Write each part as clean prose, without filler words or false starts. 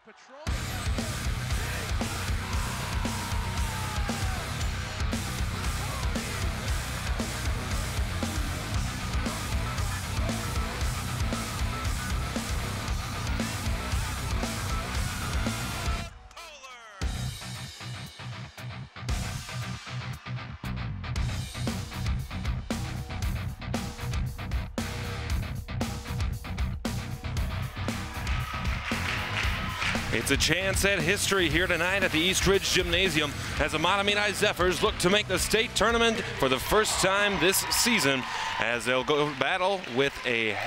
patrol. It's a chance at history here tonight at the East Ridge Gymnasium as the Mahtomedi Zephyrs look to make the state tournament for the first time this season, as they'll go battle with a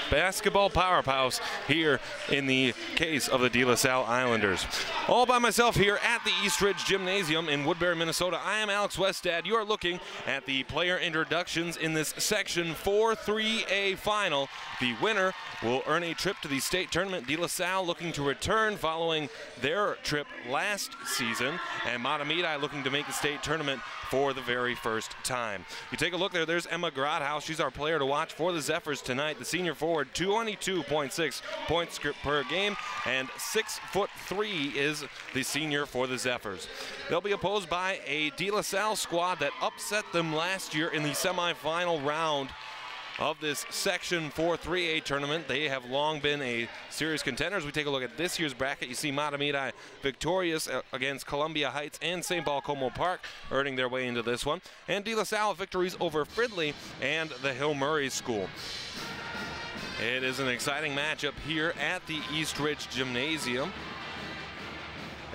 basketball powerhouse here in the case of the DeLaSalle Islanders. All by myself here at the East Ridge Gymnasium in Woodbury, Minnesota. I am Alex Westad. You are looking at the player introductions in this Section 4-3A final. The winner will earn a trip to the state tournament. DeLaSalle looking to return following their trip last season, and Mahtomedi looking to make the state tournament for the very first time. You take a look there, there's Emma Grothaus. She's our player to watch for the Zephyrs tonight. The senior forward, 22.6 points per game, and 6'3" is the senior for the Zephyrs. They'll be opposed by a DeLaSalle squad that upset them last year in the semifinal round of this Section 4-3A tournament. They have long been a serious contender. As we take a look at this year's bracket, you see Mahtomedi victorious against Columbia Heights and St. Paul Como Park, earning their way into this one. And DeLaSalle victories over Fridley and the Hill Murray School. It is an exciting matchup here at the East Ridge Gymnasium,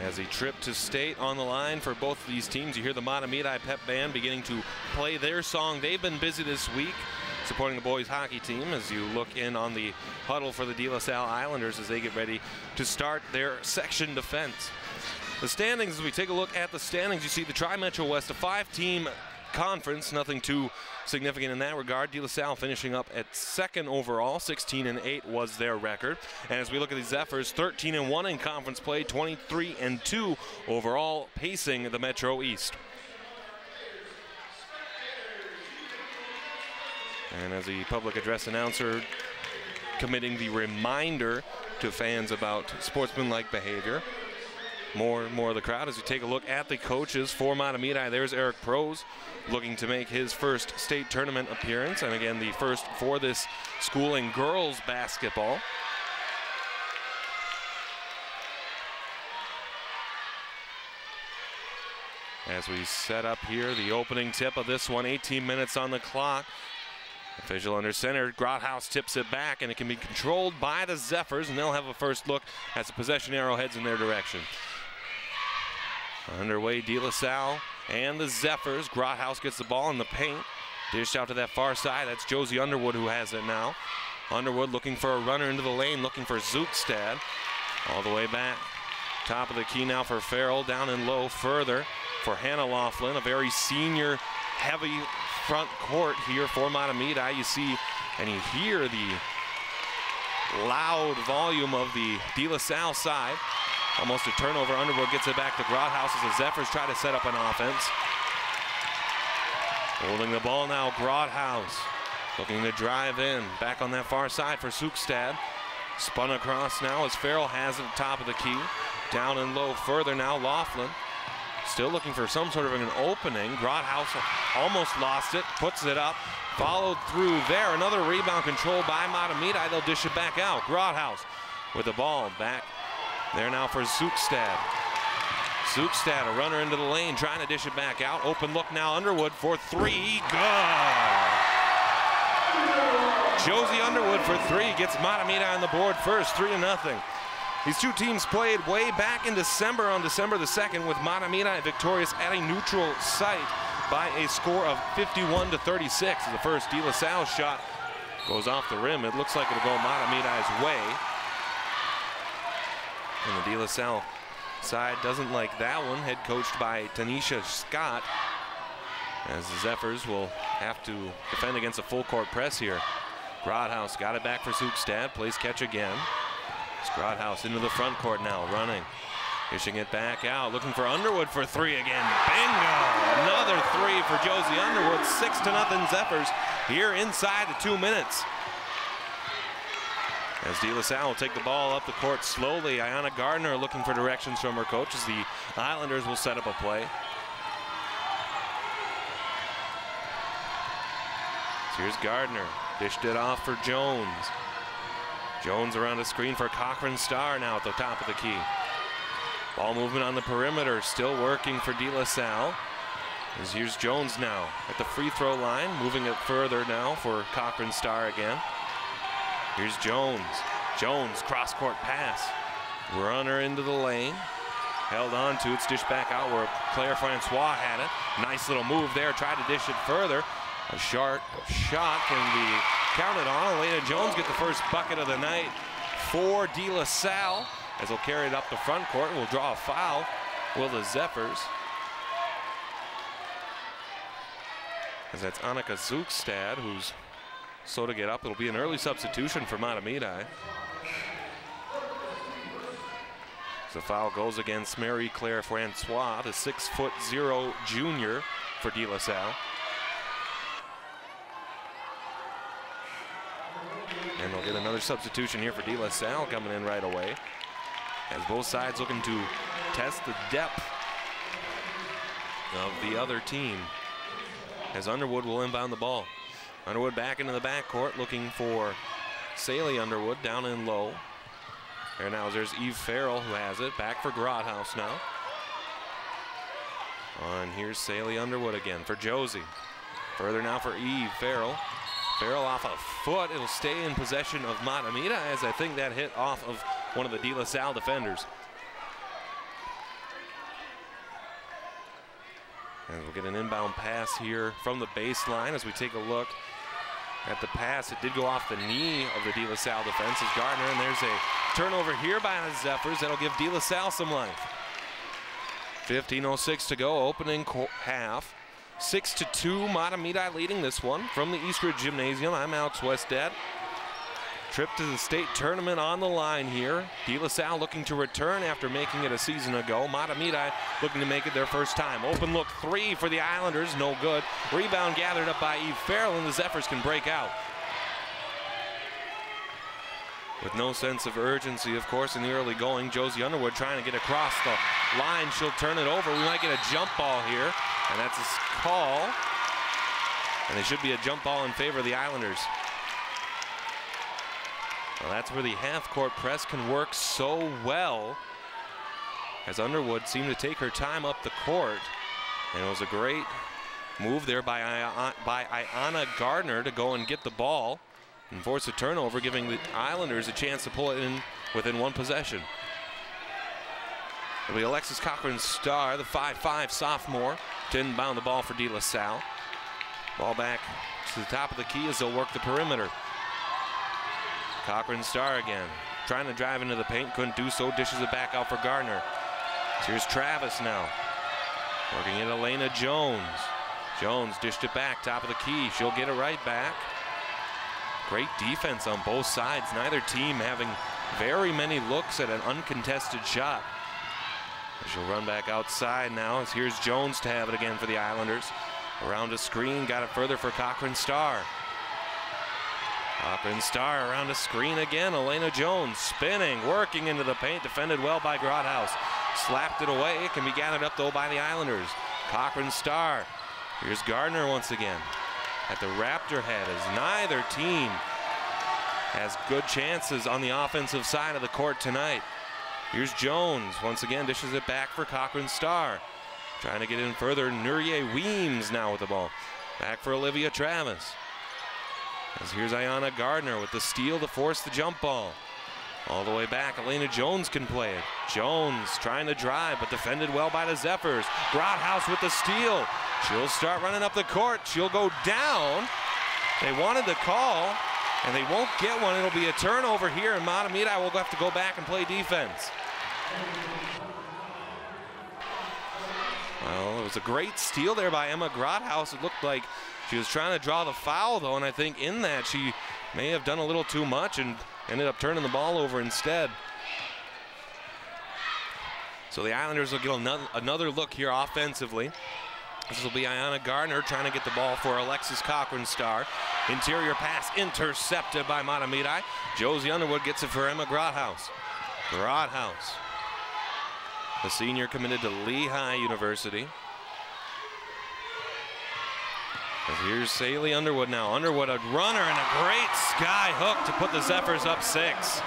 as a trip to state on the line for both of these teams. You hear the Mahtomedi Pep Band beginning to play their song. They've been busy this week supporting the boys hockey team, as you look in on the huddle for the DeLaSalle Islanders as they get ready to start their section defense. The standings, as we take a look at the standings, you see the Tri-Metro West, a 5-team conference, nothing too significant in that regard. DeLaSalle finishing up at second overall, 16-8 was their record. And as we look at the Zephyrs, 13-1 in conference play, 23-2 overall, pacing the Metro East. And as the public address announcer committing the reminder to fans about sportsmanlike behavior, more of the crowd. As we take a look at the coaches for Mahtomedi, there's Eric Prose looking to make his first state tournament appearance, and again the first for this school in girls basketball. As we set up here the opening tip of this one, 18 minutes on the clock. Official under center, Grothaus tips it back, and it can be controlled by the Zephyrs, and they'll have a first look as the possession arrow heads in their direction. Underway, DeLaSalle and the Zephyrs. Grothaus gets the ball in the paint. Dish out to that far side. That's Josie Underwood who has it now. Underwood looking for a runner into the lane, looking for Zugstad. All the way back. Top of the key now for Farrell, down and low further for Hannah Laughlin, a very senior heavy front court here for Mahtomedi. You see and you hear the loud volume of the DeLaSalle side. Almost a turnover. Underwood gets it back to Grothaus as the Zephyrs try to set up an offense. Holding the ball now, Grothaus looking to drive in. Back on that far side for Zugstad. Spun across now as Farrell has it at the top of the key. Down and low further now, Laughlin. Still looking for some sort of an opening. Grothaus almost lost it, puts it up, followed through there. Another rebound controlled by Mahtomedi. They'll dish it back out. Grothaus with the ball back there now for Zugstad. Zugstad, a runner into the lane, trying to dish it back out. Open look now, Underwood for three. Good. Josie Underwood for three gets Mahtomedi on the board first, 3-0. These two teams played way back in December, on December the 2nd, with Mahtomedi victorious at a neutral site by a score of 51-36. The first DeLaSalle shot goes off the rim. It looks like it'll go Mahtomedi's way. And the DeLaSalle side doesn't like that one, head coached by Tanisha Scott, as the Zephyrs will have to defend against a full court press here. Grothaus got it back for Zugstad, plays catch again. Grothaus into the front court now, running. Dishing it back out, looking for Underwood for three again. Bingo! Another three for Josie Underwood. 6-0 Zephyrs here inside the 2 minutes. As DeLaSalle will take the ball up the court slowly. Ayana Gardner looking for directions from her coach as the Islanders will set up a play. So here's Gardner. Dished it off for Jones. Jones around the screen for Cochran Starr now at the top of the key. Ball movement on the perimeter, still working for DeLaSalle. As here's Jones now at the free throw line, moving it further now for Cochran Starr again. Here's Jones. Jones, cross-court pass. Runner into the lane. Held on to, it's dished back out where Claire Francois had it. Nice little move there, tried to dish it further. A sharp shot can be counted on. Elena Jones get the first bucket of the night for DeLaSalle as they'll carry it up the front court. Will draw a foul, will the Zephyrs. As that's Annika Zugstad who's slow to get up. It'll be an early substitution for Mahtomedi. The foul goes against Mary Claire Francois, the 6'0" junior for DeLaSalle. And they'll get another substitution here for DeLaSalle coming in right away. As both sides looking to test the depth of the other team. As Underwood will inbound the ball. Underwood back into the backcourt looking for Saley Underwood down in low. There now there's Eve Farrell who has it. Back for Grothaus now. And here's Saley Underwood again for Josie. Further now for Eve Farrell. Farrell off a foot. It'll stay in possession of Mahtomedi as I think that hit off of one of the DeLaSalle defenders. And we'll get an inbound pass here from the baseline as we take a look at the pass. It did go off the knee of the DeLaSalle defense as Gardner, and there's a turnover here by the Zephyrs that'll give DeLaSalle some life. 15:06 to go, opening half. 6-2, Mahtomedi leading this one from the Eastridge Gymnasium. I'm Alex Westad. Trip to the state tournament on the line here. DeLaSalle looking to return after making it a season ago. Mahtomedi looking to make it their first time. Open look three for the Islanders, no good. Rebound gathered up by Eve Farrell, and the Zephyrs can break out. With no sense of urgency, of course, in the early going. Josie Underwood trying to get across the line. She'll turn it over. We might get a jump ball here, and that's a call. And it should be a jump ball in favor of the Islanders. Well, that's where the half-court press can work so well, as Underwood seemed to take her time up the court. And it was a great move there by Ayana Gardner to go and get the ball and force a turnover, giving the Islanders a chance to pull it in within one possession. It'll be Alexis Cochran Starr, the 5'5" sophomore, to inbound the ball for DeLaSalle. Ball back to the top of the key as they'll work the perimeter. Cochran Starr again, trying to drive into the paint, couldn't do so, dishes it back out for Gardner. So here's Travis now, working at Elena Jones. Jones dished it back, top of the key, she'll get it right back. Great defense on both sides, neither team having very many looks at an uncontested shot. She'll run back outside now as here's Jones to have it again for the Islanders. Around a screen, got it further for Cochran Starr. Cochran Starr around a screen again. Elena Jones spinning, working into the paint, defended well by Grothaus. Slapped it away. It can be gathered up though by the Islanders. Cochran Starr. Here's Gardner once again at the Raptor head as neither team has good chances on the offensive side of the court tonight. Here's Jones once again, dishes it back for Cochran Starr. Trying to get in further, Nurie Weems now with the ball. Back for Olivia Travis. As here's Ayana Gardner with the steal to force the jump ball. All the way back, Elena Jones can play it. Jones trying to drive, but defended well by the Zephyrs. Grothaus with the steal. She'll start running up the court. She'll go down. They wanted the call, and they won't get one. It'll be a turnover here, and Mahtomedi will have to go back and play defense. Well, it was a great steal there by Emma Grothaus. It looked like she was trying to draw the foul, though, and I think in that she may have done a little too much and ended up turning the ball over instead. So the Islanders will get another look here offensively This will be Ayanna Gardner trying to get the ball for Alexis Cochran-Starr. Interior pass intercepted by Mahtomedi. Josie Underwood gets it for Emma Grothaus. Grothaus, the senior committed to Lehigh University. As here's Saley Underwood now. Underwood, a runner and a great sky hook to put the Zephyrs up 6.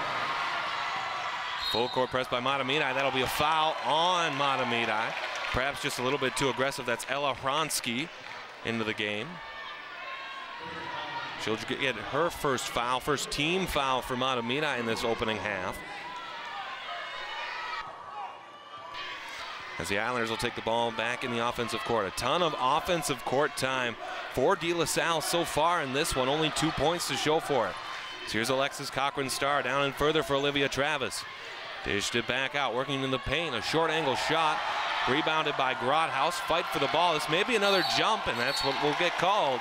Full court press by Mahtomedi. That'll be a foul on Mahtomedi. Perhaps just a little bit too aggressive. That's Ella Hronsky into the game. She'll get her first foul, first team foul for Mahtomedi in this opening half. As the Islanders will take the ball back in the offensive court. A ton of offensive court time for DeLaSalle so far in this one. Only 2 points to show for it. So here's Alexis Cochran-Starr down and further for Olivia Travis. Dished it back out, working in the paint. A short angle shot, rebounded by Grothaus. Fight for the ball. This may be another jump, and that's what will get called.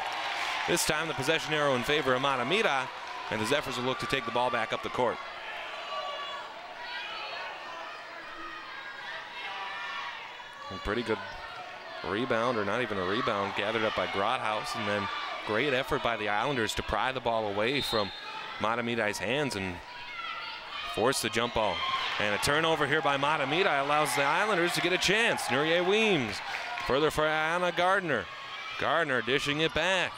This time the possession arrow in favor of Mahtomedi, and the Zephyrs will look to take the ball back up the court. A pretty good rebound, or not even a rebound, gathered up by Grothaus, and then great effort by the Islanders to pry the ball away from Mahtomedi's hands and force the jump ball. And a turnover here by Mahtomedi allows the Islanders to get a chance. Nurie Weems further for Ayanna Gardner. Gardner dishing it back.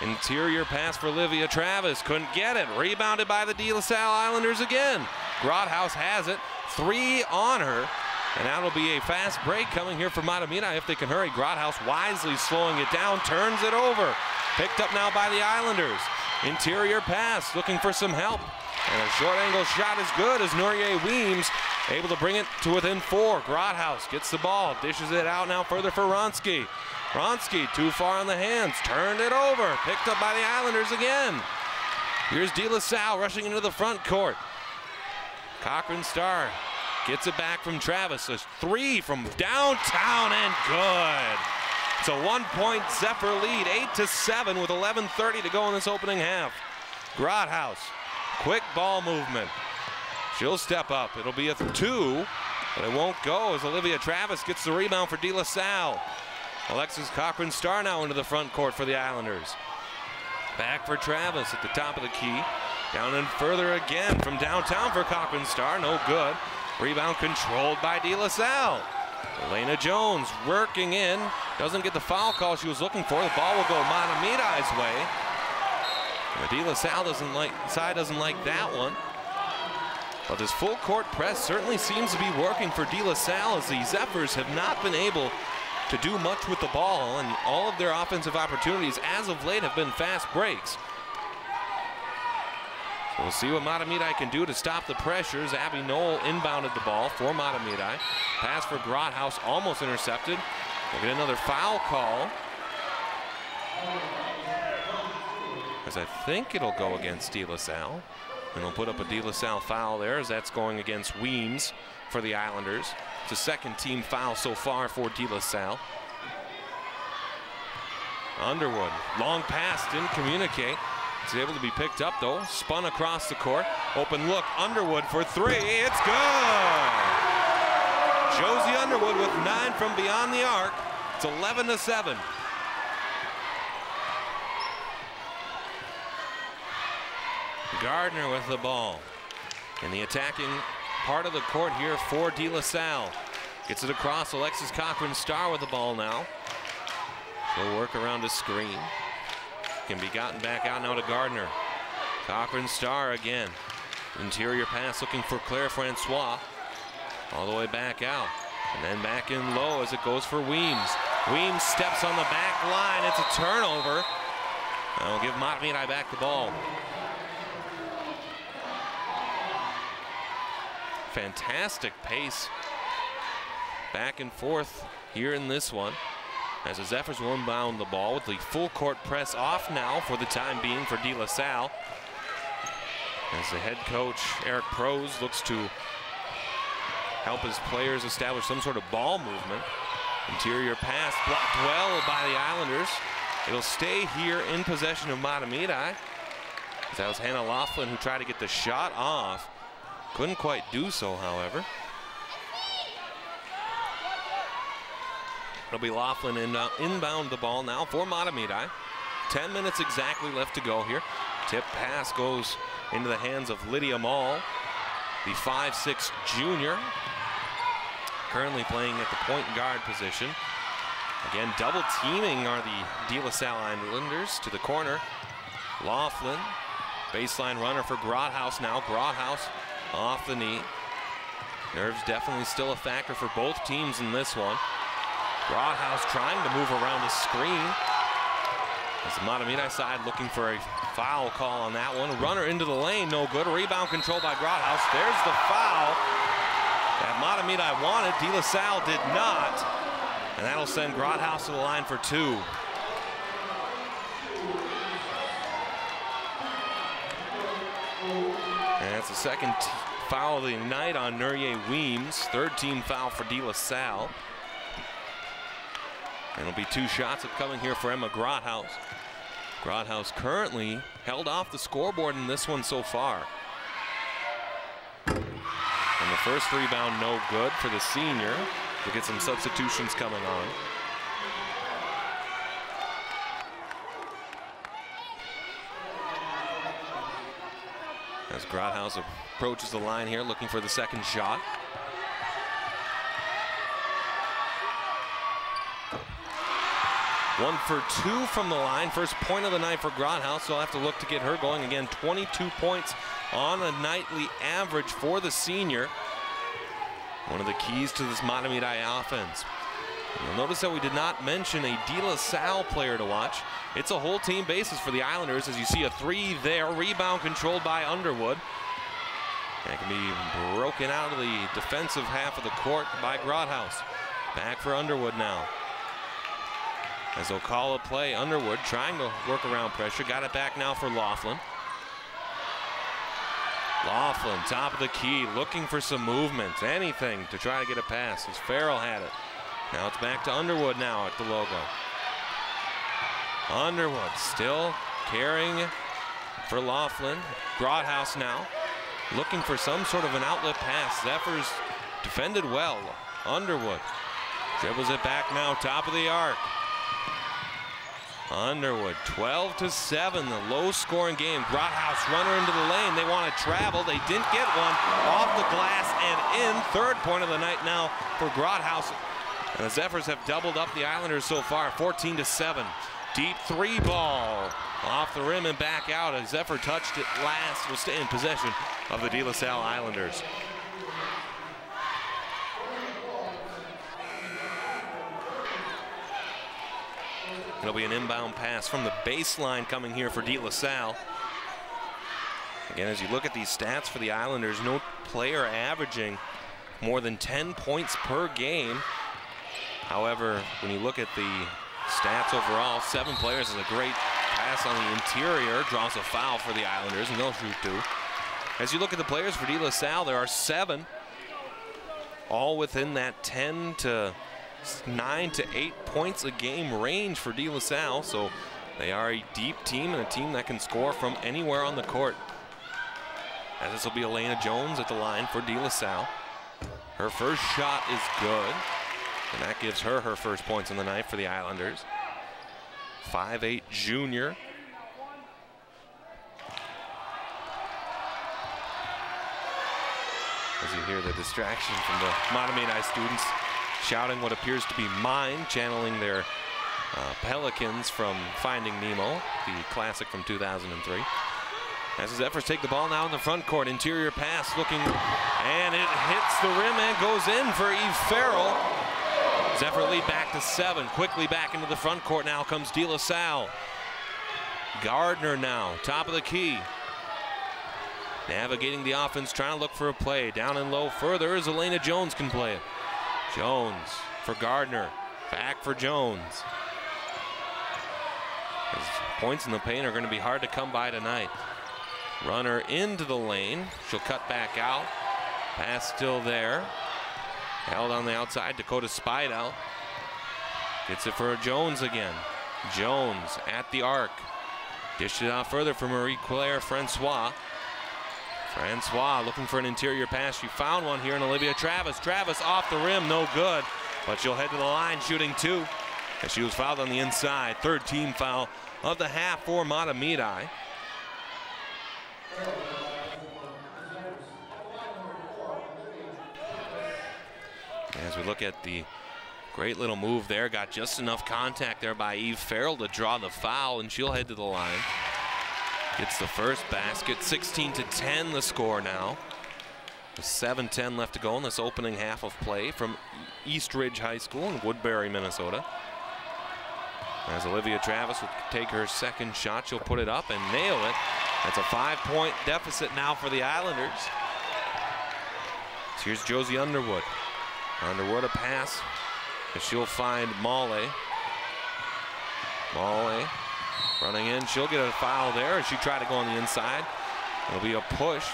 Interior pass for Olivia Travis, couldn't get it. Rebounded by the DeLaSalle Islanders again. Grothaus has it, 3 on her. And that'll be a fast break coming here for Mahtomedi if they can hurry. Grothaus wisely slowing it down, turns it over. Picked up now by the Islanders. Interior pass, looking for some help. And a short angle shot is good as Nurie Weems able to bring it to within 4. Grothaus gets the ball, dishes it out now further for Hronsky. Hronsky too far on the hands, turned it over. Picked up by the Islanders again. Here's DeLaSalle rushing into the front court. Cochran-Starr gets it back from Travis. A 3 from downtown and good. It's a 1-point Zephyr lead, 8-7 with 11:30 to go in this opening half. Grothaus, quick ball movement. She'll step up. It'll be a 2, but it won't go as Olivia Travis gets the rebound for DeLaSalle. Alexis Cochran-Starr now into the front court for the Islanders. Back for Travis at the top of the key. Down and further again from downtown for Cochran-Starr. No good. Rebound controlled by DeLaSalle. Elena Jones working in. Doesn't get the foul call she was looking for. The ball will go Mahtomedi's way. And the DeLaSalle side doesn't like that one. But this full court press certainly seems to be working for DeLaSalle as the Zephyrs have not been able to do much with the ball, and all of their offensive opportunities as of late have been fast breaks. So we'll see what Mahtomedi can do to stop the pressures. Abby Knoll inbounded the ball for Mahtomedi. Pass for Grothaus almost intercepted. We'll get another foul call, as I think it'll go against DeLaSalle. And we'll put up a DeLaSalle foul there, as that's going against Weems for the Islanders. It's a second team foul so far for DeLaSalle. Underwood, long pass, didn't communicate. It's able to be picked up though, spun across the court. Open look, Underwood for 3, it's good! Josie Underwood with 9 from beyond the arc. It's 11-7. Gardner with the ball in the attacking part of the court here for DeLaSalle. Gets it across. Alexis Cochran-Starr with the ball now. She'll work around a screen. Can be gotten back out now to Gardner. Cochran-Starr again. Interior pass looking for Claire Francois. All the way back out. And then back in low as it goes for Weems. Weems steps on the back line. It's a turnover. I'll give Mahtomedi back the ball. Fantastic pace back and forth here in this one, as the Zephyrs will inbound the ball with the full court press off now for the time being for DeLaSalle, as the head coach Eric Prose looks to help his players establish some sort of ball movement. Interior pass blocked well by the Islanders. It'll stay here in possession of Mahtomedi. That was Hannah Laughlin who tried to get the shot off. Couldn't quite do so, however. It'll be Laughlin inbound the ball now for Mahtomedi. 10 minutes exactly left to go here. Tip pass goes into the hands of Lydia Mall, the 5'6" junior, currently playing at the point guard position. Again, double teaming are the DeLaSalle Islanders to the corner. Laughlin, baseline runner for Grothaus now. Grothaus off the knee. Nerves definitely still a factor for both teams in this one. Grothaus trying to move around the screen. As the Mahtomedi side looking for a foul call on that one. Runner into the lane, no good. Rebound controlled by Grothaus. There's the foul that Mahtomedi wanted. DeLaSalle did not. And that'll send Grothaus to the line for 2. And that's the second foul of the night on Nurye Weems. Third team foul for DeLaSalle. And it'll be 2 shots upcoming here for Emma Grothaus. Grothaus currently held off the scoreboard in this one so far. And the first rebound no good for the senior. We'll get some substitutions coming on. As Grothaus approaches the line here looking for the second shot. One for 2 from the line. First point of the night for Grothaus, so I'll have to look to get her going again. 22 points on a nightly average for the senior. One of the keys to this Mahtomedi offense. You'll notice that we did not mention a DeLaSalle player to watch. It's a whole team basis for the Islanders as you see a 3 there. Rebound controlled by Underwood. And it can be broken out of the defensive half of the court by Grothaus. Back for Underwood now. As they'll call a play, Underwood trying to work around pressure. Got it back now for Laughlin. Laughlin, top of the key, looking for some movement, anything to try to get a pass as Farrell had it. Now it's back to Underwood now at the logo. Underwood still carrying for Laughlin. Grothaus now looking for some sort of an outlet pass. Zephyrs defended well. Underwood dribbles it back now, top of the arc. Underwood, 12-7, the low-scoring game. Grothaus runner into the lane. They want to travel. They didn't get one. Off the glass and in. Third point of the night now for Grothaus. And the Zephyrs have doubled up the Islanders so far, 14-7. Deep 3 ball off the rim and back out. As Zephyr touched it last, will stay in possession of the DeLaSalle Islanders. It'll be an inbound pass from the baseline coming here for DeLaSalle. Again, as you look at these stats for the Islanders, no player averaging more than 10 points per game. However, when you look at the stats overall, 7 players is a great pass on the interior, draws a foul for the Islanders, and they'll shoot 2. As you look at the players for DeLaSalle, there are 7, all within that 9 to 8 points a game range for DeLaSalle, so they are a deep team and a team that can score from anywhere on the court. As this will be Elena Jones at the line for DeLaSalle. Her first shot is good, and that gives her her first points on the night for the Islanders. 5'8" junior. As you hear the distraction from the Mahtomedi students shouting what appears to be mine, channeling their Pelicans from Finding Nemo, the classic from 2003. As the Zephyrs take the ball now in the front court, interior pass looking, and it hits the rim and goes in for Eve Farrell. Zephyr lead back to 7, quickly back into the front court now comes DeLaSalle. Gardner now, top of the key. Navigating the offense, trying to look for a play. Down and low further as Elena Jones can play it. Jones for Gardner, back for Jones. His points in the paint are going to be hard to come by tonight. Runner into the lane, she'll cut back out. Pass still there. Held on the outside, Dakota Spiedel. Gets it for Jones again. Jones at the arc. Dished it out further for Marie-Claire Francois. Francois looking for an interior pass. She found one here in Olivia Travis. Travis off the rim, no good. but she'll head to the line shooting 2. And she was fouled on the inside. 3rd team foul of the half for Mahtomedi. As we look at the great little move there, got just enough contact there by Eve Farrell to draw the foul, and she'll head to the line. Gets the first basket. 16-10 the score now. With 7:10 left to go in this opening half of play from East Ridge High School in Woodbury, Minnesota. As Olivia Travis will take her second shot, she'll put it up and nail it. That's a 5-point deficit now for the Islanders. So here's Josie Underwood. Underwood a pass, and she'll find Maule. Maule running in, she'll get a foul there as she tried to go on the inside. It'll be a push.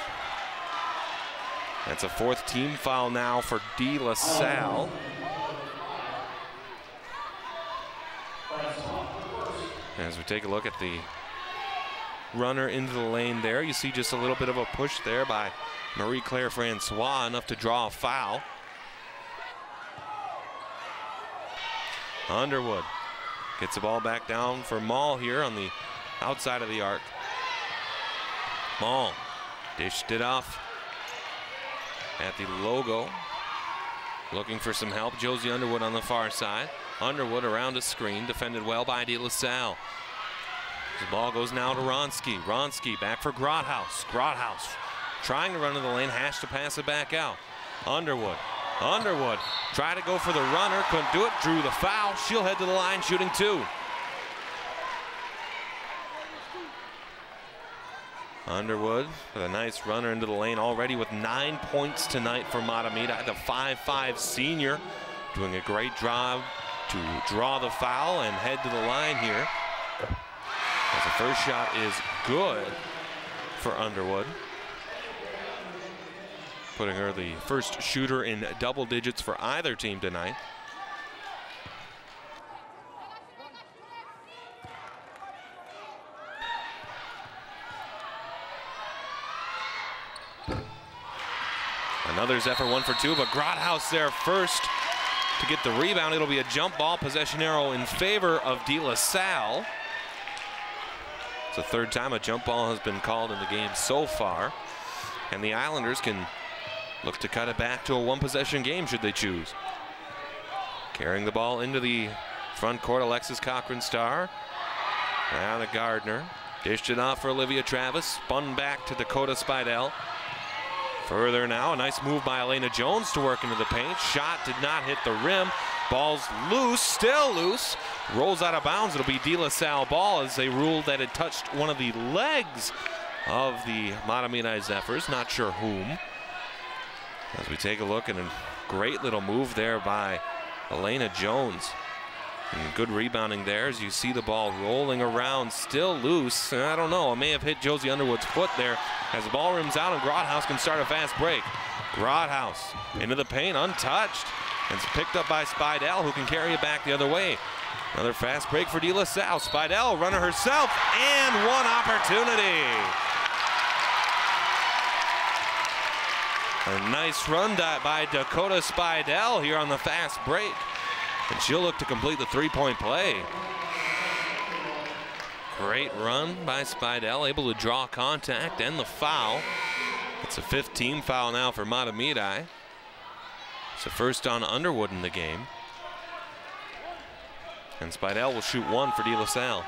That's a 4th team foul now for DeLaSalle. As we take a look at the runner into the lane there, you see just a little bit of a push there by Marie-Claire Francois, enough to draw a foul. Underwood gets the ball back down for Maul here on the outside of the arc. Maul dished it off at the logo. Looking for some help. Josie Underwood on the far side. Underwood around a screen, defended well by DeLaSalle. The ball goes now to Ronski. Ronski back for Grothaus. Grothaus trying to run to the lane, has to pass it back out. Underwood. Underwood tried to go for the runner, couldn't do it, drew the foul. She'll head to the line shooting 2. Underwood with a nice runner into the lane, already with 9 points tonight for Mahtomedi. The 5'5" senior doing a great job to draw the foul and head to the line here. As the first shot is good for Underwood, putting her the first shooter in double digits for either team tonight. Another Zephyr 1 for 2, but Grothaus there first to get the rebound. It'll be a jump ball, possession arrow in favor of DeLaSalle. It's the 3rd time a jump ball has been called in the game so far, and the Islanders can look to cut it back to a 1-possession game should they choose. Carrying the ball into the front court, Alexis Cochran-Starr. Now to Gardner. Dished it off for Olivia Travis. Spun back to Dakota Spidell. Further now, a nice move by Elena Jones to work into the paint. Shot did not hit the rim. Ball's loose, still loose. Rolls out of bounds. It'll be DeLaSalle ball as they ruled that it touched one of the legs of the Mahtomedi Zephyrs. Not sure whom. As we take a look at a great little move there by Elena Jones. And good rebounding there as you see the ball rolling around, still loose. I don't know, it may have hit Josie Underwood's foot there as the ball rims out and Grothaus can start a fast break. Grothaus into the paint, untouched. And it's picked up by Spidell, who can carry it back the other way. Another fast break for DeLaSalle. Spidell, runner herself, and one opportunity. A nice run by Dakota Spidell here on the fast break. And she'll look to complete the 3-point play. Great run by Spidell, able to draw contact and the foul. It's a 5th team foul now for Mahtomedi. It's the first on Underwood in the game. And Spidell will shoot 1 for DeLaSalle.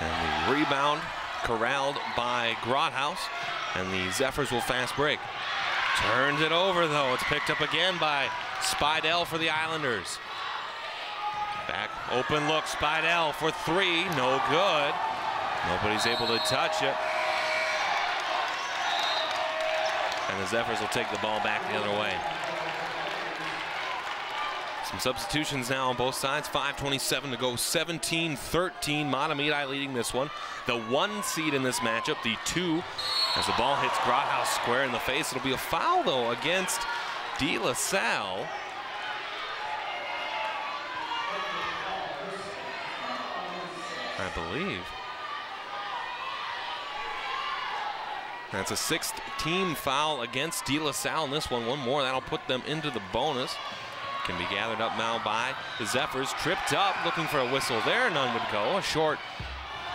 And the rebound corralled by Grothaus. And the Zephyrs will fast break. Turns it over though. It's picked up again by Spidell for the Islanders. Back open look, Spidell for 3, no good. Nobody's able to touch it. And the Zephyrs will take the ball back the other way. Some substitutions now on both sides. 5:27 to go, 17-13. Mahtomedi leading this one. The 1 seed in this matchup, the 2, as the ball hits Grothaus square in the face. It'll be a foul though against DeLaSalle. I believe. That's a 6th team foul against DeLaSalle in this one. One more, that'll put them into the bonus. Can be gathered up now by the Zephyrs. Tripped up, looking for a whistle there. None would go. A short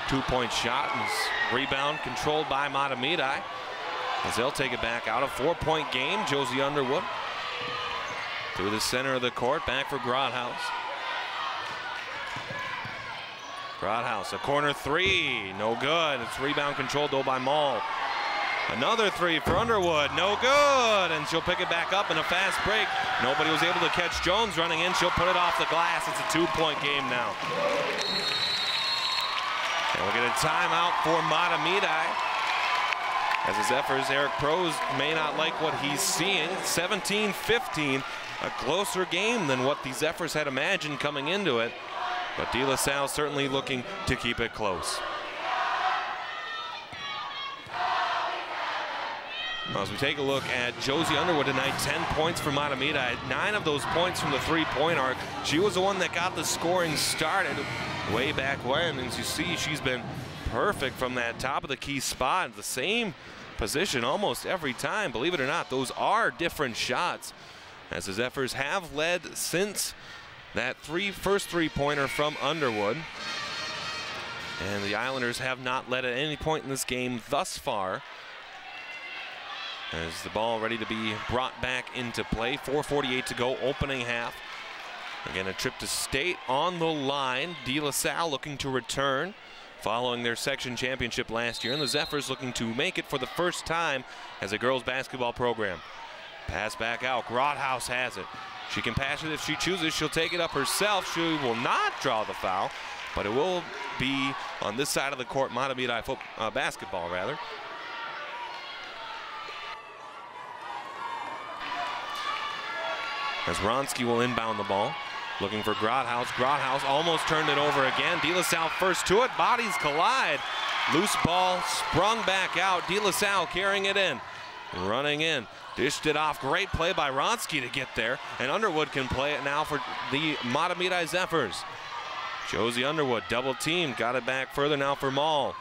2-point shot, and rebound controlled by Mahtomedi, as they'll take it back out. A 4-point game. Josie Underwood to the center of the court, back for Grodhaus. Grodhaus, a corner three, no good. It's rebound controlled though by Maul. Another three for Underwood, no good, and she'll pick it back up in a fast break. Nobody was able to catch Jones running in. She'll put it off the glass. It's a 2-point game now. And we'll get a timeout for Mahtomedi, as the Zephyrs, Eric Prose may not like what he's seeing. 17-15, a closer game than what the Zephyrs had imagined coming into it, but DeLaSalle certainly looking to keep it close. As we take a look at Josie Underwood tonight, 10 points for Mahtomedi, 9 of those points from the 3-point arc. She was the one that got the scoring started way back when. As you see, she's been perfect from that top of the key spot, the same position almost every time. Believe it or not, those are different shots, as the Zephyrs have led since that first three-pointer from Underwood. And the Islanders have not led at any point in this game thus far, as the ball ready to be brought back into play. 4:48 to go, opening half. Again, a trip to state on the line. DeLaSalle looking to return following their section championship last year, and the Zephyrs looking to make it for the first time as a girls basketball program. Pass back out. Grodhaus has it. She can pass it if she chooses. She'll take it up herself. She will not draw the foul, but it will be on this side of the court, Mahtomedi basketball rather. As Wronski will inbound the ball, looking for Grodhaus. Grodhaus almost turned it over again. DeLaSalle first to it. Bodies collide. Loose ball sprung back out. DeLaSalle carrying it in. Running in. Dished it off. Great play by Wronski to get there. And Underwood can play it now for the Mahtomedi Zephyrs. Josie Underwood double team. Got it back further now for Maul.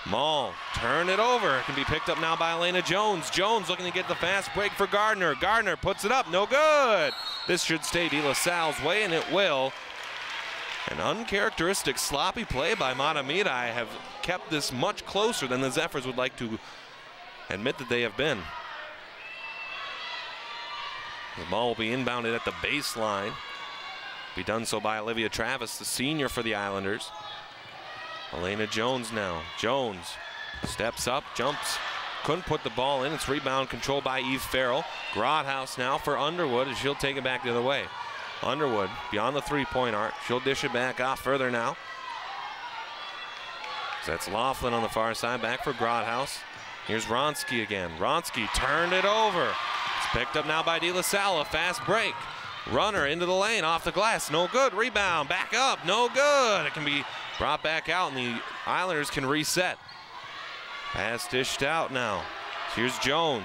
Maul, turn it over. It can be picked up now by Elena Jones. Jones looking to get the fast break for Gardner. Gardner puts it up, no good. This should stay DeLaSalle's way, and it will. An uncharacteristic sloppy play by Mahtomedi have kept this much closer than the Zephyrs would like to admit that they have been. The ball will be inbounded at the baseline. Be done so by Olivia Travis, the senior for the Islanders. Elena Jones now. Jones steps up, jumps, couldn't put the ball in. It's rebound controlled by Eve Farrell. Grodhaus now for Underwood, and she'll take it back the other way. Underwood beyond the 3-point arc. She'll dish it back off further now. So that's Laughlin on the far side, back for Grodhaus. Here's Wronski again. Wronski turned it over. It's picked up now by DeLaSalle. A fast break. Runner into the lane, off the glass, no good. Rebound, back up, no good. It can be brought back out, and the Islanders can reset. Pass dished out now. Here's Jones.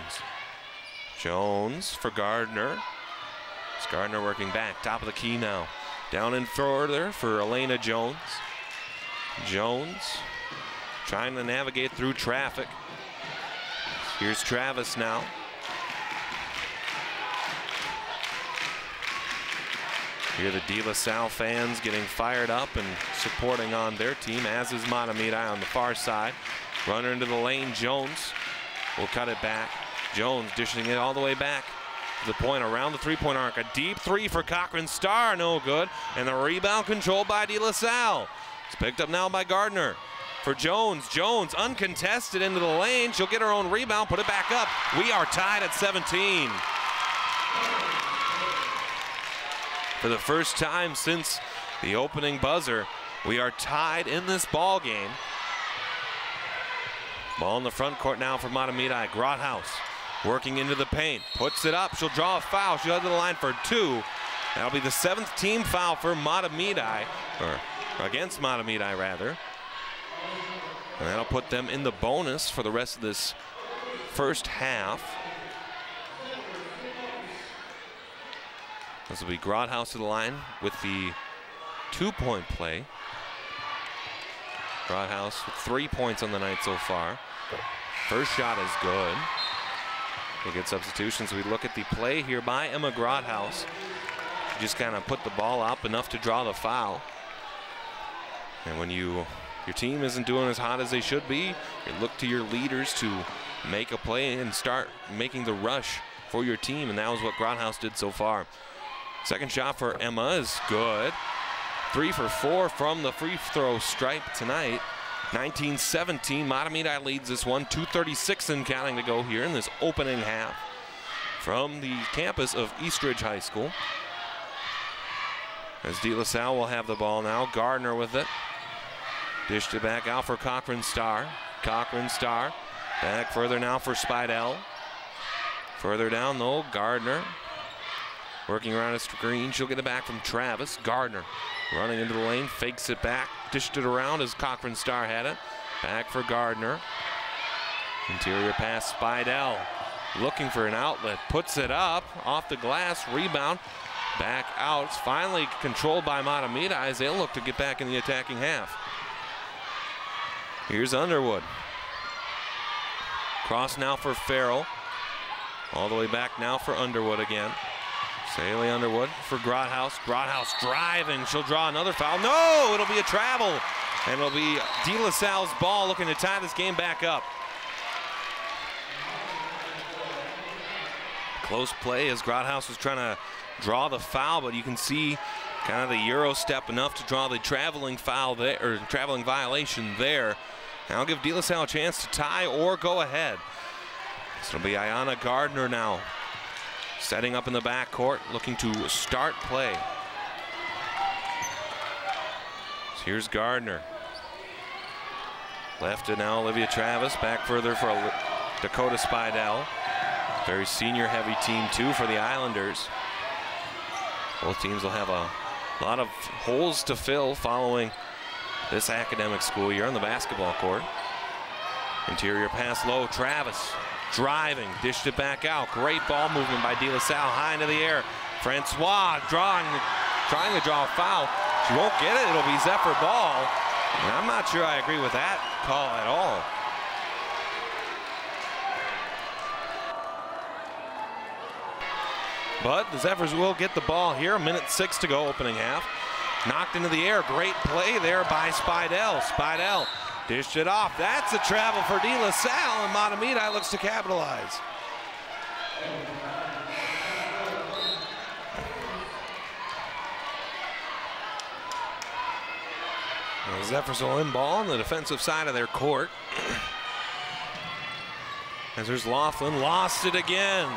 Jones for Gardner. It's Gardner working back, top of the key now. Down and further for Elena Jones. Jones trying to navigate through traffic. Here's Travis now. Here the DeLaSalle fans getting fired up and supporting on their team, as is Mahtomedi on the far side. Runner into the lane, Jones will cut it back. Jones dishing it all the way back to the point around the 3-point arc. A deep three for Cochran Starr, no good. And the rebound controlled by DeLaSalle. It's picked up now by Gardner. For Jones, Jones uncontested into the lane. She'll get her own rebound, put it back up. We are tied at 17. For the first time since the opening buzzer, we are tied in this ball game. Ball in the front court now for Mahtomedi. Grodhaus working into the paint, puts it up. She'll draw a foul. She'll head to the line for 2. That'll be the 7th team foul for Mahtomedi, or against Mahtomedi rather. And that'll put them in the bonus for the rest of this first half. This will be Grodhaus to the line with the 2-point play. Grodhaus with 3 points on the night so far. First shot is good. They get substitutions. We look at the play here by Emma Grothaus. She just kind of put the ball up enough to draw the foul. And when your team isn't doing as hot as they should be, you look to your leaders to make a play and start making the rush for your team, and that was what Grothaus did so far. Second shot for Emma is good. 3 for 4 from the free throw stripe tonight. 19-17, Mahtomedi leads this one. 2:36 and counting to go here in this opening half from the campus of Eastridge High School. As DeLaSalle will have the ball now. Gardner with it. Dished it back out for Cochran Starr. Cochran Starr back further now for Spidell. Further down though, Gardner working around a screen. She'll get it back from Travis. Gardner running into the lane, fakes it back, dished it around as Cochran Starr had it. Back for Gardner. Interior pass, Spidell looking for an outlet, puts it up off the glass, rebound, back out. It's finally controlled by Mahtomedi as they'll look to get back in the attacking half. Here's Underwood. Cross now for Farrell. All the way back now for Underwood again. Saley Underwood for Grothaus. Grothaus driving. She'll draw another foul. No, it'll be a travel. And it'll be DeLaSalle's ball looking to tie this game back up. Close play as Grothaus was trying to draw the foul, but you can see kind of the Euro step enough to draw the traveling foul there, or traveling violation there. And I'll give DeLaSalle a chance to tie or go ahead. This will be Ayanna Gardner now, setting up in the backcourt, looking to start play. So here's Gardner. Left it now, Olivia Travis. Back further for Dakota Spidell. Very senior heavy team too for the Islanders. Both teams will have a lot of holes to fill following this academic school year on the basketball court. Interior pass low, Travis driving, dished it back out. Great ball movement by DeLaSalle, high into the air. Francois trying to draw a foul. She won't get it, it'll be Zephyr ball. And I'm not sure I agree with that call at all. But the Zephyrs will get the ball here. 1:06 to go, opening half. Knocked into the air. Great play there by Spidell. Spidell dished it off. That's a travel for DeLaSalle, and Mahtomedi looks to capitalize. The Zephyrs will in ball on the defensive side of their court. As there's Laughlin, lost it again.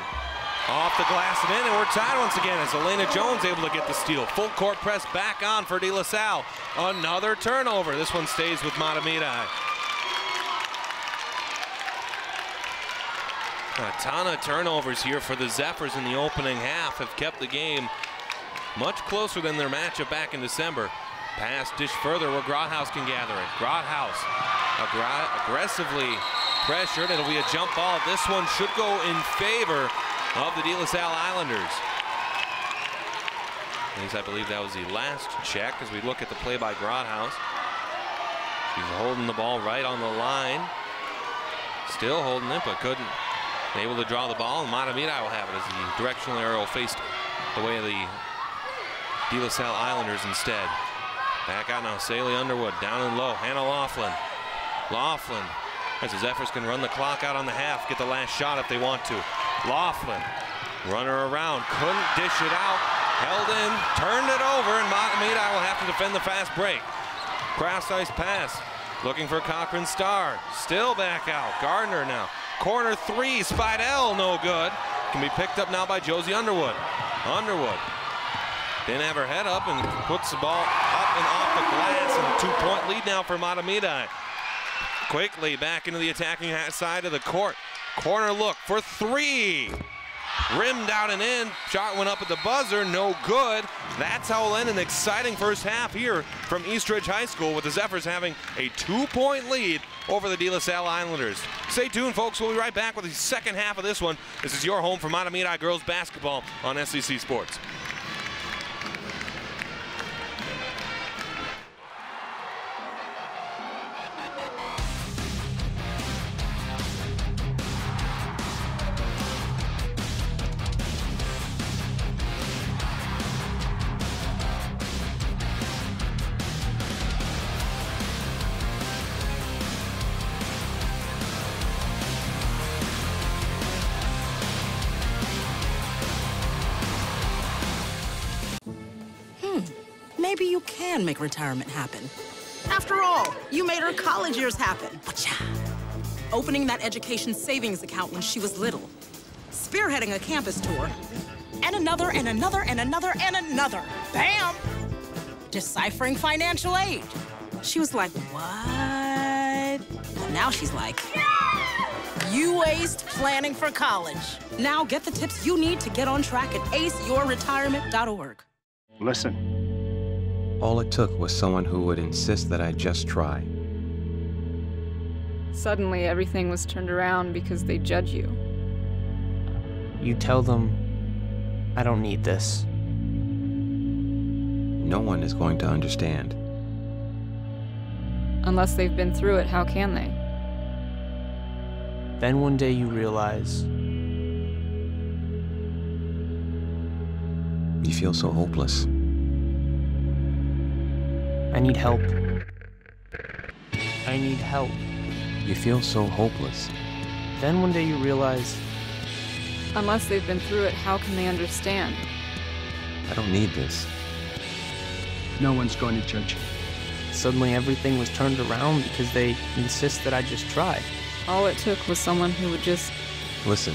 Off the glass and in, and we're tied once again as Elena Jones able to get the steal. Full court press back on for DeLaSalle. Another turnover. This one stays with Mahtomedi. A ton of turnovers here for the Zephyrs in the opening half have kept the game much closer than their matchup back in December. Pass dish further where Grothaus can gather it. Grothaus aggressively pressured. It'll be a jump ball. This one should go in favor of the DeLaSalle Islanders. At least I believe that was the last check as we look at the play by Grothaus. She's holding the ball right on the line. Still holding it, but couldn't. Able to draw the ball, and Mahtomedi will have it as the directional arrow faced the way of the DeLaSalle Islanders instead. Back out now, Saley Underwood, down and low. Hannah Laughlin. Laughlin, as the Zephyrs can run the clock out on the half, get the last shot if they want to. Laughlin, runner around, couldn't dish it out, held in, turned it over, and Mahtomedi will have to defend the fast break. Cross ice pass, looking for Cochran Starr, still back out. Gardner now, corner three, Spidell, no good. Can be picked up now by Josie Underwood. Underwood didn't have her head up and puts the ball up and off the glass, and a 2-point lead now for Mahtomedi. Quickly back into the attacking side of the court. Corner look for three. Rimmed out and in. Shot went up at the buzzer. No good. That's how we'll end an exciting first half here from Eastridge High School, with the Zephyrs having a 2-point lead over the DeLaSalle Islanders. Stay tuned, folks. We'll be right back with the second half of this one. This is your home for Mahtomedi girls basketball on SEC Sports. maybe you can make retirement happen. After all, you made her college years happen. Opening that education savings account when she was little. Spearheading a campus tour. And another, and another, and another, and another. Bam! Deciphering financial aid. She was like, what? Well, now she's like, you aced planning for college. Now get the tips you need to get on track at aceyourretirement.org. Listen. All it took was someone who would insist that I just try. Suddenly, everything was turned around because they judge you. You tell them, I don't need this. No one is going to understand. Unless they've been through it, how can they? Then one day you realize You feel so hopeless. I need help. I need help. You feel so hopeless. Then one day you realize Unless they've been through it, how can they understand? I don't need this. No one's going to judge you. suddenly everything was turned around because they insist that I just try. All it took was someone who would just Listen.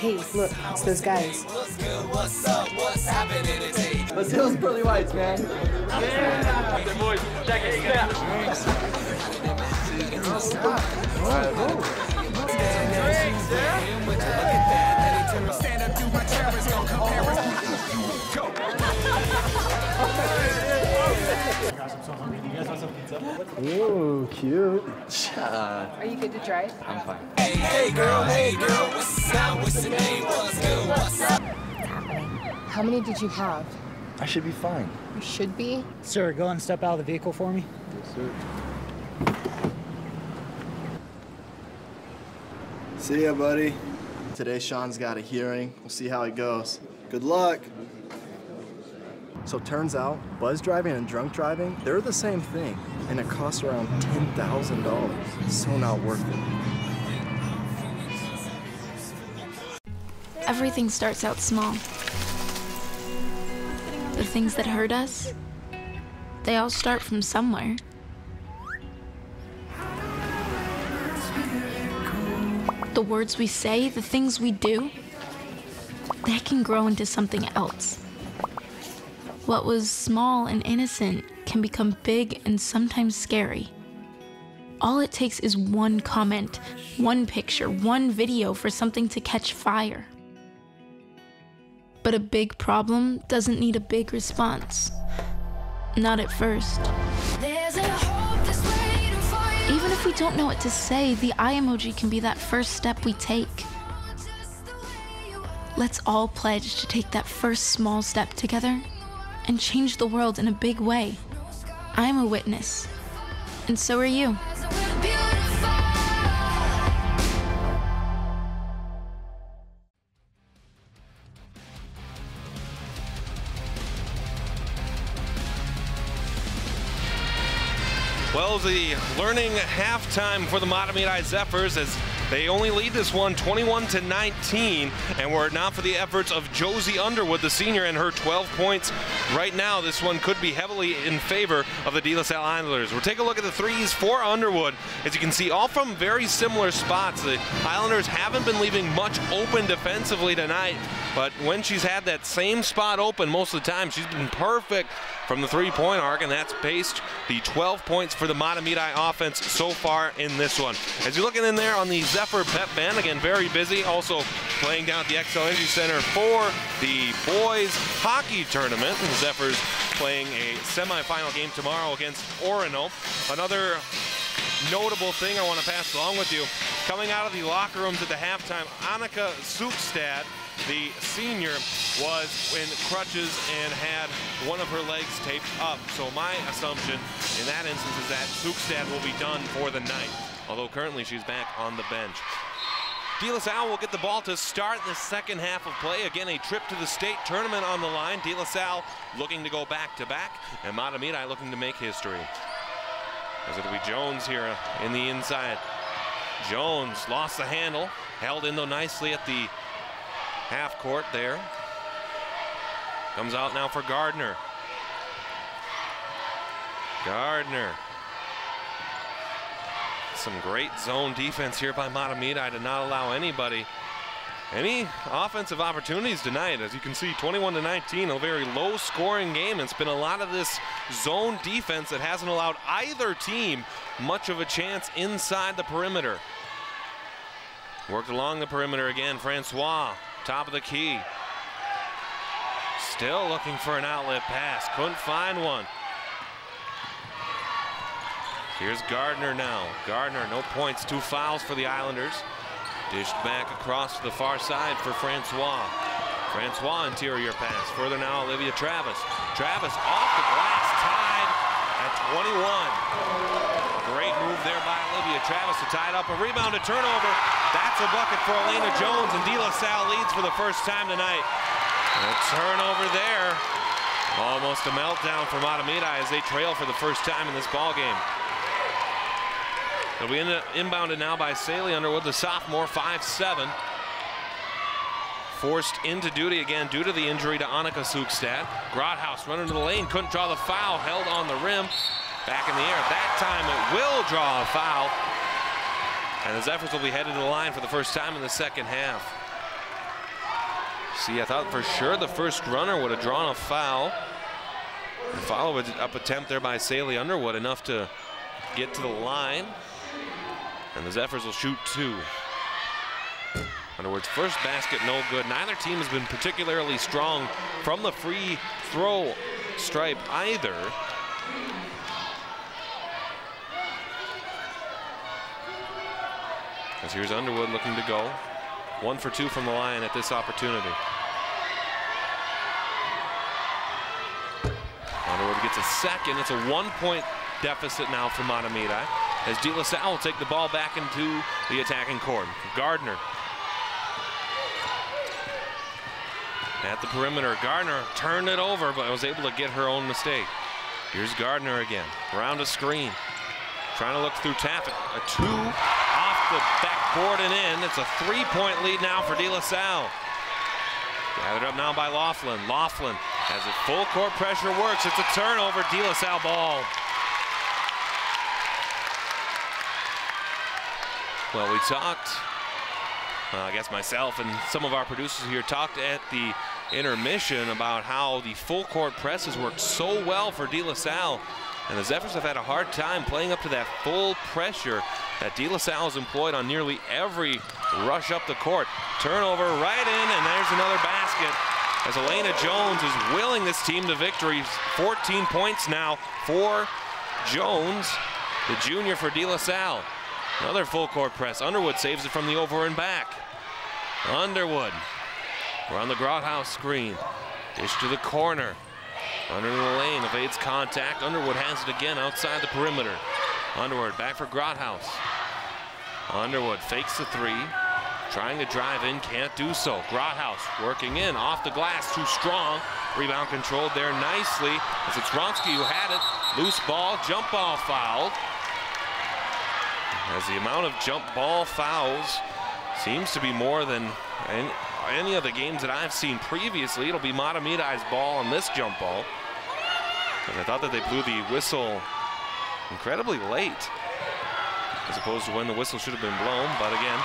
Hey, look, it's those guys. Let's do those pearly whites, man. Yeah! Hey, boys, check it, step. Stand up, do my terrorists, go compare us. Ooh, cute. Are you good to try? I'm fine. Hey girl, what's up? What's the name? What's good? What's up? How many did you have? I should be fine. You should be. Sir, go and step out of the vehicle for me. Yes, sir. See ya, buddy. Today, Sean's got a hearing. We'll see how it goes. Good luck. So turns out, buzz driving and drunk driving, they're the same thing, and it costs around $10,000. So not worth it. Everything starts out small. The things that hurt us, they all start from somewhere. The words we say, the things we do, they can grow into something else. What was small and innocent can become big and sometimes scary. All it takes is one comment, one picture, one video for something to catch fire. But a big problem doesn't need a big response. Not at first. Even if we don't know what to say, the eye emoji can be that first step we take. Let's all pledge to take that first small step together and change the world in a big way. I'm a witness, and so are you. Well, the learning halftime for the Mahtomedi Zephyrs as they only lead this one 21-19, and were it not for the efforts of Josie Underwood, the senior, and her 12 points, right now this one could be heavily in favor of the DeLaSalle Islanders. We'll take a look at the threes for Underwood. As you can see, all from very similar spots. The Islanders haven't been leaving much open defensively tonight, but when she's had that same spot open most of the time, she's been perfect from the three-point arc, and that's paced the 12 points for the Mahtomedi offense so far in this one. As you're looking in there on the Zephyr pep band, again, very busy, also playing down at the XL Energy Center for the boys hockey tournament. The Zephyrs playing a semifinal game tomorrow against Orono. Another notable thing I want to pass along with you, Coming out of the locker rooms at the halftime, Annika Sukstad, the senior, was in crutches and had one of her legs taped up. So my assumption in that instance is that Sukstad will be done for the night, although currently she's back on the bench. DeLaSalle will get the ball to start the second half of play. Again, a trip to the state tournament on the line. DeLaSalle looking to go back-to-back, and Mahtomedi looking to make history. As it'll be Jones here in the inside. Jones lost the handle, held in though nicely at the half court there. Comes out now for Gardner. Gardner. Some great zone defense here by Mahtomedi to not allow anybody any offensive opportunities tonight. As you can see, 21-19, a very low scoring game. It's been a lot of this zone defense that hasn't allowed either team much of a chance inside the perimeter. Worked along the perimeter again. Francois, top of the key. Still looking for an outlet pass. Couldn't find one. Here's Gardner now. Gardner, no points, 2 fouls for the Islanders. Dished back across to the far side for Francois. Francois interior pass. Further now, Olivia Travis. Travis off the glass, tied at 21. Great move there by Olivia Travis to tie it up. A rebound, a turnover. That's a bucket for Elena Jones, and DeLaSalle leads for the first time tonight. A turnover there. Almost a meltdown for Mahtomedi as they trail for the first time in this ball game. They'll be inbounded now by Saley Underwood, the sophomore, 5'7". Forced into duty again due to the injury to Annika Sukstad. Grothaus running to the lane, couldn't draw the foul, held on the rim. Back in the air. That time it will draw a foul. And the Zephyrs will be headed to the line for the first time in the second half. See, I thought for sure the first runner would have drawn a foul. The follow-up attempt there by Saley Underwood, enough to get to the line. And the Zephyrs will shoot 2. Underwood's first basket no good. Neither team has been particularly strong from the free throw stripe either. As here's Underwood looking to go. 1 for 2 from the line at this opportunity. Underwood gets a second. It's a 1-point deficit now for Mahtomedi, as DeLaSalle will take the ball back into the attacking court. Gardner at the perimeter. Gardner turned it over, but was able to get her own mistake. Here's Gardner again, around a screen, trying to look through Taffet. A 2 off the backboard and in. It's a 3-point lead now for DeLaSalle. Gathered up now by Laughlin. Laughlin, as the full court pressure works, it's a turnover. DeLaSalle ball. Well, we talked, I guess myself and some of our producers here talked at the intermission about how the full court press has worked so well for DeLaSalle, and the Zephyrs have had a hard time playing up to that full pressure that DeLaSalle has employed on nearly every rush up the court. Turnover right in, and there's another basket as Elena Jones is willing this team to victory. 14 points now for Jones, the junior for DeLaSalle. Another full court press. Underwood saves it from the over and back. Underwood around the Grothaus screen. Dish to the corner. Under the lane, evades contact. Underwood has it again outside the perimeter. Underwood back for Grothaus. Underwood fakes the 3. Trying to drive in, can't do so. Grothaus working in, off the glass, too strong. Rebound controlled there nicely as it's Ronski who had it. Loose ball, jump ball fouled. As the amount of jump ball fouls seems to be more than any of the games that I've seen previously. It'll be Mahtomedi's ball on this jump ball. And I thought that they blew the whistle incredibly late, as opposed to when the whistle should have been blown. But again,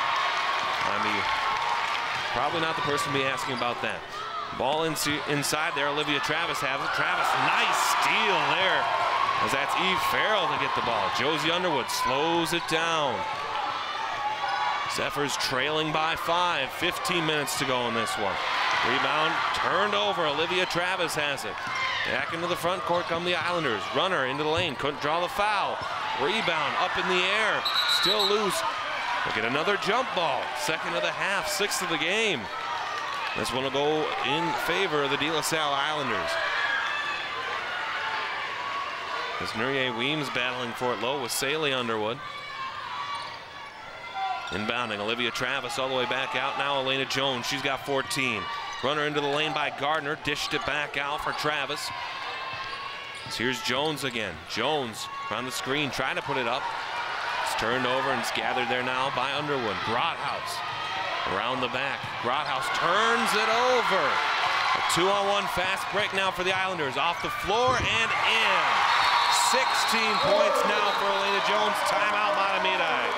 I'm probably not the person to be asking about that. Ball inside there, Olivia Travis has it. Travis, nice steal there, as that's Eve Farrell to get the ball. Josie Underwood slows it down. Zephyrs trailing by 5, 15 minutes to go in this one. Rebound turned over, Olivia Travis has it. Back into the front court come the Islanders. Runner into the lane, couldn't draw the foul. Rebound up in the air, still loose. Look at another jump ball. Second of the half, sixth of the game. This one will go in favor of the DeLaSalle Islanders. As Nurie Weems battling for it low with Saley Underwood. Inbounding, Olivia Travis all the way back out now. Elena Jones, she's got 14. Runner into the lane by Gardner, dished it back out for Travis. So here's Jones again. Jones around the screen, trying to put it up. It's turned over and it's gathered there now by Underwood. Grothaus around the back. Grothaus turns it over. A 2-on-1 fast break now for the Islanders. Off the floor and in. 16 points now for Elena Jones. Timeout, Mahtomedi.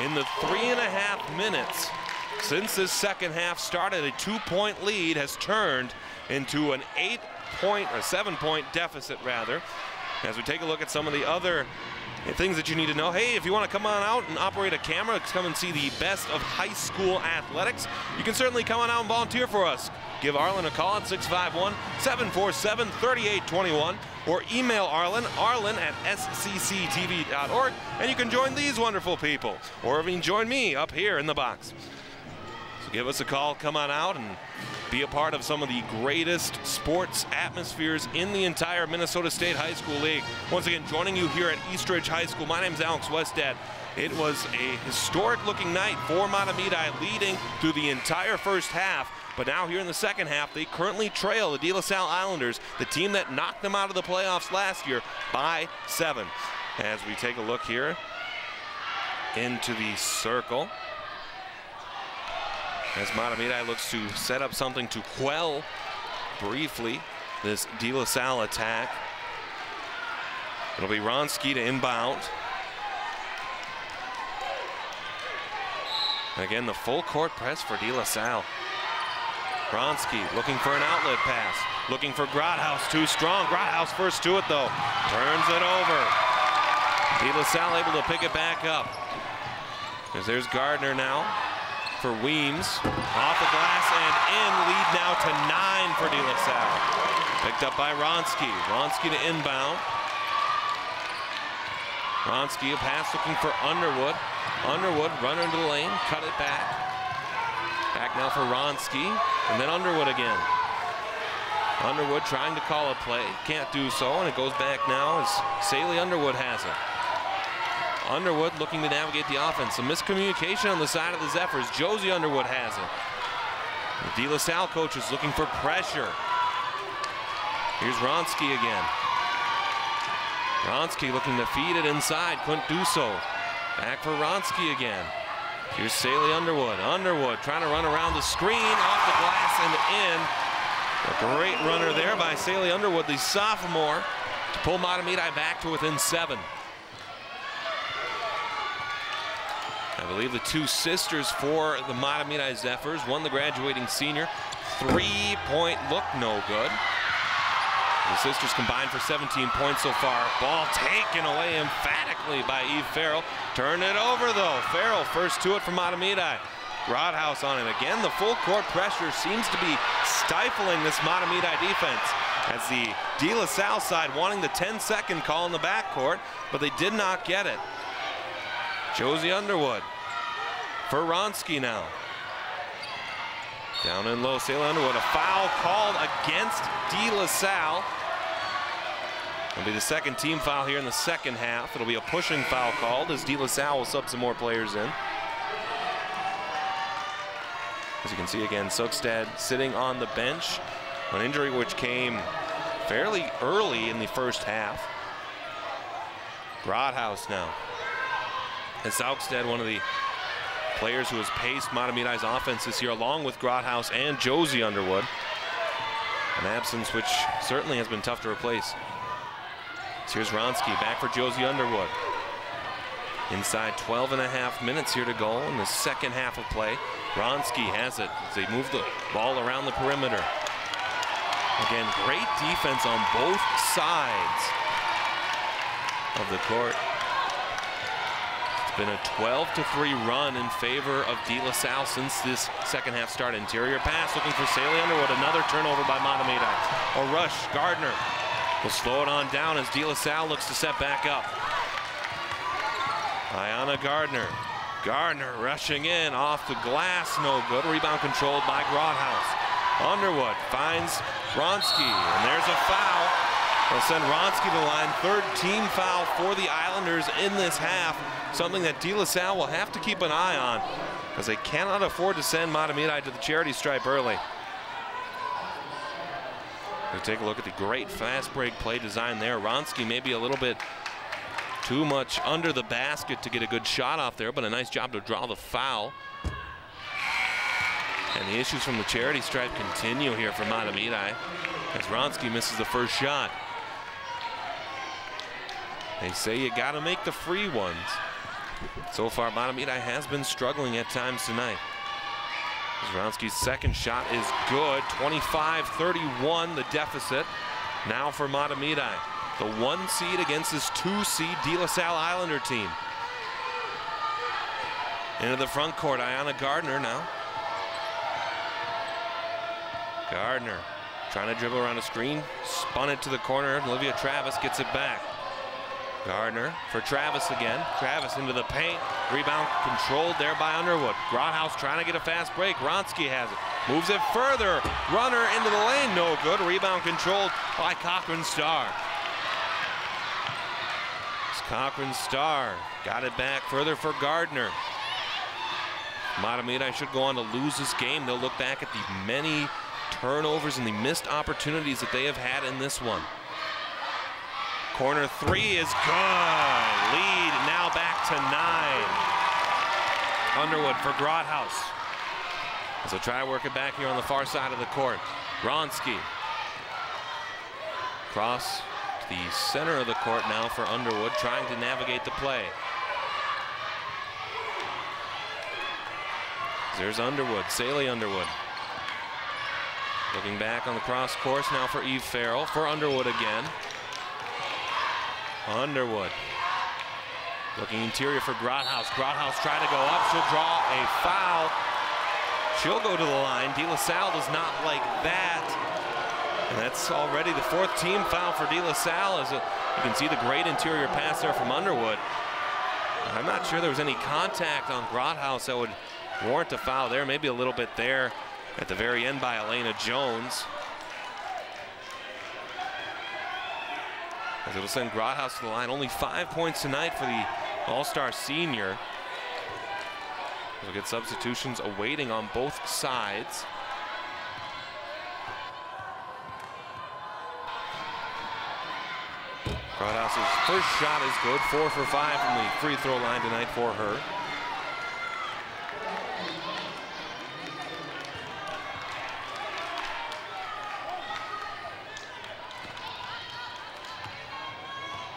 In the 3.5 minutes since this second half started, a 2-point lead has turned into an 7-point deficit rather. As we take a look at some of the other things that you need to know. Hey, if you want to come on out and operate a camera, come and see the best of high school athletics, you can certainly come on out and volunteer for us. Give Arlen a call at 651-747-3821 or email Arlen at scctv.org, and you can join these wonderful people, or even join me up here in the box. So give us a call, come on out and be a part of some of the greatest sports atmospheres in the entire Minnesota State High School League. Once again, joining you here at Eastridge High School, my name's Alex Westad. It was a historic looking night for Mahtomedi, leading through the entire first half. But now here in the second half, they currently trail the DeLaSalle Islanders, the team that knocked them out of the playoffs last year, by 7. As we take a look here into the circle, as Mahtomedi looks to set up something to quell briefly this DeLaSalle attack. It'll be Ronski to inbound. Again, the full court press for DeLaSalle. Ronski looking for an outlet pass, looking for Grothaus, too strong. Grothaus first to it though, turns it over. DeLaSalle able to pick it back up. As there's Gardner now for Weems, off the glass and in, lead now to 9 for DeLaSalle. Picked up by Ronski. Ronski to inbound. Ronski a pass looking for Underwood. Underwood runner into the lane, cut it back. Back now for Ronski, and then Underwood again. Underwood trying to call a play, can't do so, and it goes back now as Saley Underwood has it. Underwood looking to navigate the offense. Some miscommunication on the side of the Zephyrs. Josie Underwood has it. The DeLaSalle coach is looking for pressure. Here's Ronski again. Ronski looking to feed it inside, couldn't do so. Back for Ronski again. Here's Saley Underwood. Underwood trying to run around the screen, off the glass and in. A great runner there by Saley Underwood, the sophomore, to pull Mahtomedi back to within 7. I believe the two sisters for the Mahtomedi Zephyrs, one the graduating senior. 3-point look, no good. The sisters combined for 17 points so far. Ball taken away emphatically by Eve Farrell. Turn it over though. Farrell first to it from Mahtomedi. Grothaus on it again. The full court pressure seems to be stifling this Mahtomedi defense, as the DeLaSalle side wanting the 10-second call in the backcourt, but they did not get it. Josie Underwood for Ronski now. Down and low, Saley Underwood. A foul called against DeLaSalle. It'll be the second team foul here in the second half. It'll be a pushing foul called as DeLaSalle will sub some more players in. As you can see again, Sukstad sitting on the bench. An injury which came fairly early in the first half. Grothaus now. And Sukstad, one of the players who has paced Mahtomedi's offense this year, along with Grothaus and Josie Underwood. An absence which certainly has been tough to replace. So here's Ronski back for Josie Underwood. Inside 12.5 minutes here to go in the second half of play. Ronski has it as they move the ball around the perimeter. Again, great defense on both sides of the court. It's been a 12-3 run in favor of DeLaSalle since this second half start. Interior pass looking for Saley Underwood. Another turnover by Mahtomedi. A rush, Gardner We'll slow it on down as DeLaSalle looks to set back up. Ayanna Gardner. Gardner rushing in off the glass, no good. Rebound controlled by Grothaus. Underwood finds Wronski, and there's a foul. They'll send Wronski to the line. Third team foul for the Islanders in this half. Something that DeLaSalle will have to keep an eye on, because they cannot afford to send Mahtomedi to the charity stripe early. We'll take a look at the great fast break play design there. Wronski maybe a little bit too much under the basket to get a good shot off there, but a nice job to draw the foul. And the issues from the charity stripe continue here for Mahtomedi as Wronski misses the first shot. They say you got to make the free ones. So far, Mahtomedi has been struggling at times tonight. Wronski's second shot is good. 25-31, the deficit. Now for Mahtomedi, the 1 seed against this 2 seed DeLaSalle Islander team. Into the front court, Ayanna Gardner now. Gardner trying to dribble around a screen, spun it to the corner. Olivia Travis gets it back. Gardner for Travis again. Travis into the paint. Rebound controlled there by Underwood. Grothaus trying to get a fast break. Wronski has it. Moves it further. Runner into the lane. No good. Rebound controlled by Cochran Starr. Cochran Starr got it back further for Gardner. Mahtomedi should go on to lose this game. They'll look back at the many turnovers and the missed opportunities that they have had in this one. Corner three is good. Lead now back to 9. Underwood for Grothaus. As they'll try to work it back here on the far side of the court. Wronski. Cross to the center of the court now for Underwood, trying to navigate the play. There's Underwood, Saley Underwood. Looking back on the cross course now for Eve Farrell, for Underwood again. Underwood. Looking interior for Grothaus. Grothaus trying to go up. She'll draw a foul. She'll go to the line. DeLaSalle does not like that. And that's already the 4th team foul for DeLaSalle. As you can see the great interior pass there from Underwood. I'm not sure there was any contact on Grothaus that would warrant a foul there. Maybe a little bit there at the very end by Elena Jones. As it'll send Grothaus to the line. Only 5 points tonight for the All-Star senior. We'll get substitutions awaiting on both sides. Grothaus's first shot is good. 4 for 5 from the free throw line tonight for her.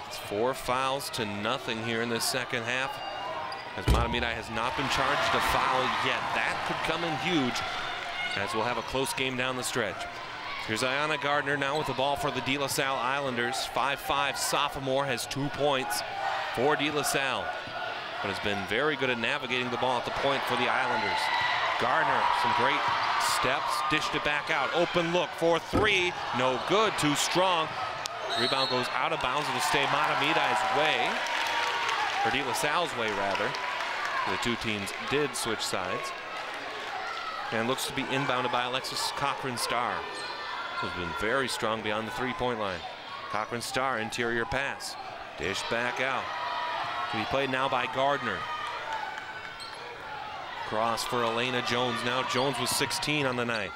It's 4 fouls to nothing here in this second half, as Mahtomedi has not been charged a foul yet. That could come in huge, as we'll have a close game down the stretch. Here's Ayanna Gardner now with the ball for the DeLaSalle Islanders. 5'5" sophomore, has 2 points for DeLaSalle, but has been very good at navigating the ball at the point for the Islanders. Gardner, some great steps, dished it back out. Open look for 3, no good, too strong. Rebound goes out of bounds. It'll stay Mahtomedi's way, or DeLaSalle's way rather. The two teams did switch sides. And looks to be inbounded by Alexis Cochran Starr, who's been very strong beyond the 3-point line. Cochran Starr, interior pass. Dish back out. To be played now by Gardner. Cross for Elena Jones. Now Jones was 16 on the night.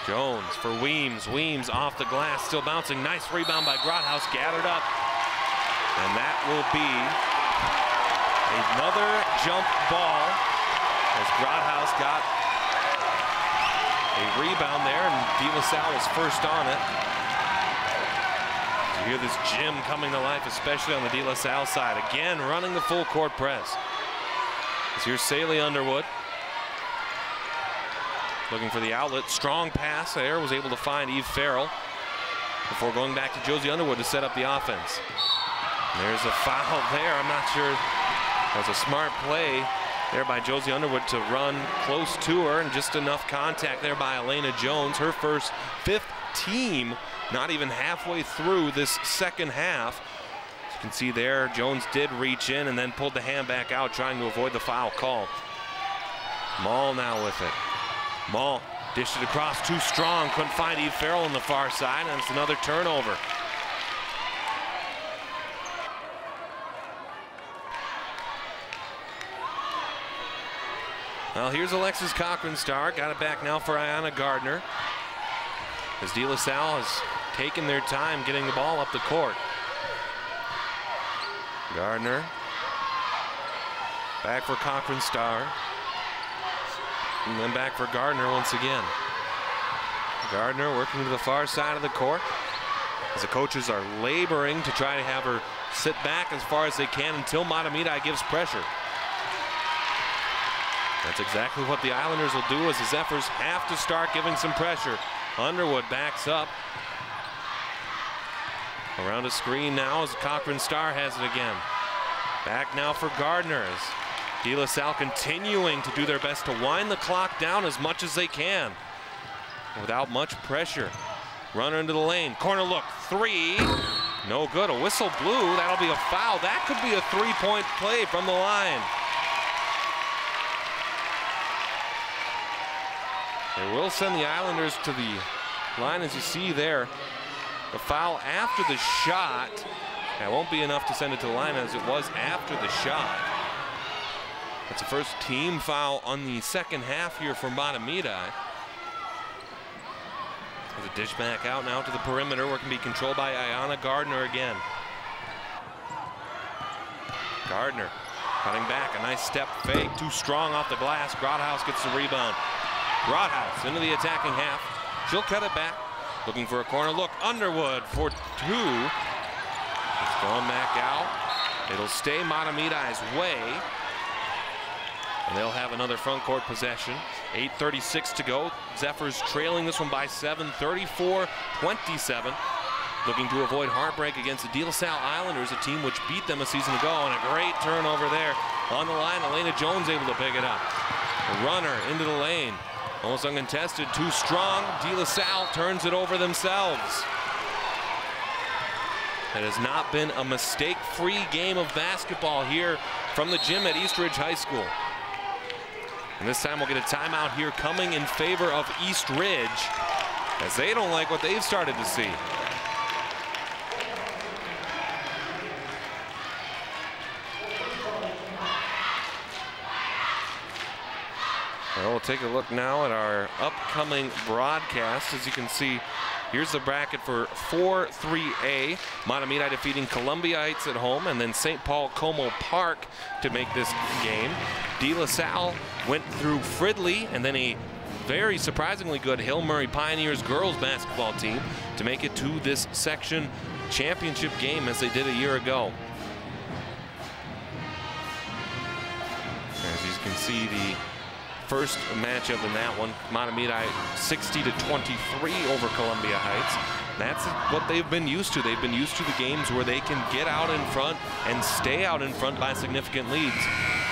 Jones for Weems. Weems off the glass, still bouncing. Nice rebound by Grothaus, gathered up. And that will be another jump ball, as Grothaus got a rebound there, and DeLaSalle was first on it. You hear this gym coming to life, especially on the DeLaSalle side. Again, running the full court press. Here's Saley Underwood. Looking for the outlet. Strong pass there. Was able to find Eve Farrell before going back to Josie Underwood to set up the offense. And there's a foul there. I'm not sure. That was a smart play there by Josie Underwood to run close to her, and just enough contact there by Elena Jones. Her 5th team, not even halfway through this second half. As you can see there, Jones did reach in and then pulled the hand back out, trying to avoid the foul call. Mall now with it. Mall dished it across, too strong, couldn't find Eve Farrell on the far side, and it's another turnover. Well, here's Alexis Cochran-Starr. Got it back now for Ayanna Gardner, as DeLaSalle has taken their time getting the ball up the court. Gardner back for Cochran-Starr, and then back for Gardner once again. Gardner working to the far side of the court as the coaches are laboring to try to have her sit back as far as they can until Mahtomedi gives pressure. That's exactly what the Islanders will do, as the Zephyrs have to start giving some pressure. Underwood backs up. Around a screen now as Cochran-Starr has it again. Back now for Gardner, as DeLaSalle continuing to do their best to wind the clock down as much as they can without much pressure. Runner into the lane, corner look, three, no good. A whistle blew, that'll be a foul. That could be a three-point play from the line. They will send the Islanders to the line, as you see there. The foul after the shot. That won't be enough to send it to the line, as it was after the shot. That's the first team foul on the second half here for Mahtomedi. With a dish back out now to the perimeter, where it can be controlled by Ayanna Gardner again. Gardner cutting back, a nice step fake, too strong off the glass. Grothaus gets the rebound. Grothaus into the attacking half. She'll cut it back, looking for a corner look. Underwood for two. It's going back out. It'll stay Mahtomedi's way, and they'll have another front court possession. 8:36 to go. Zephyrs trailing this one by 7, 34-27. Looking to avoid heartbreak against the DeLaSalle Islanders, a team which beat them a season ago, and a great turnover there on the line. Elena Jones able to pick it up. A runner into the lane. Almost uncontested, too strong. DeLaSalle turns it over themselves. It has not been a mistake-free game of basketball here from the gym at East Ridge High School. And this time we'll get a timeout here coming in favor of East Ridge, as they don't like what they've started to see. Well, we'll take a look now at our upcoming broadcast. As you can see, here's the bracket for 4-3A. Mahtomedi defeating Columbia Heights at home, and then St. Paul Como Park to make this game. DeLaSalle went through Fridley, and then a very surprisingly good Hill Murray Pioneers girls basketball team to make it to this section championship game, as they did a year ago. As you can see, the first matchup in that one, Mahtomedi 60-23 over Columbia Heights. That's what they've been used to. They've been used to the games where they can get out in front and stay out in front by significant leads.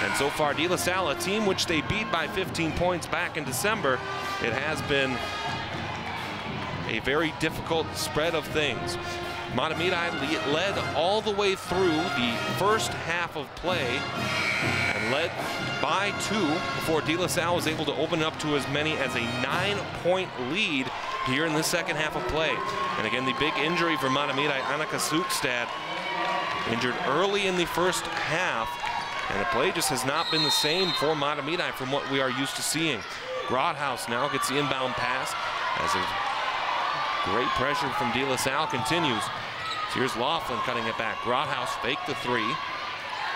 And so far, DeLaSalle, a team which they beat by 15 points back in December, it has been a very difficult spread of things. Mahtomedi led all the way through the first half of play and led by 2 before DeLaSalle was able to open up to as many as a 9-point lead here in the second half of play. And again, the big injury for Mahtomedi, Annika Sukstad, injured early in the first half, and the play just has not been the same for Mahtomedi from what we are used to seeing. Grothaus now gets the inbound pass as a great pressure from DeLaSalle continues. So here's Laughlin cutting it back. Grothaus faked the 3.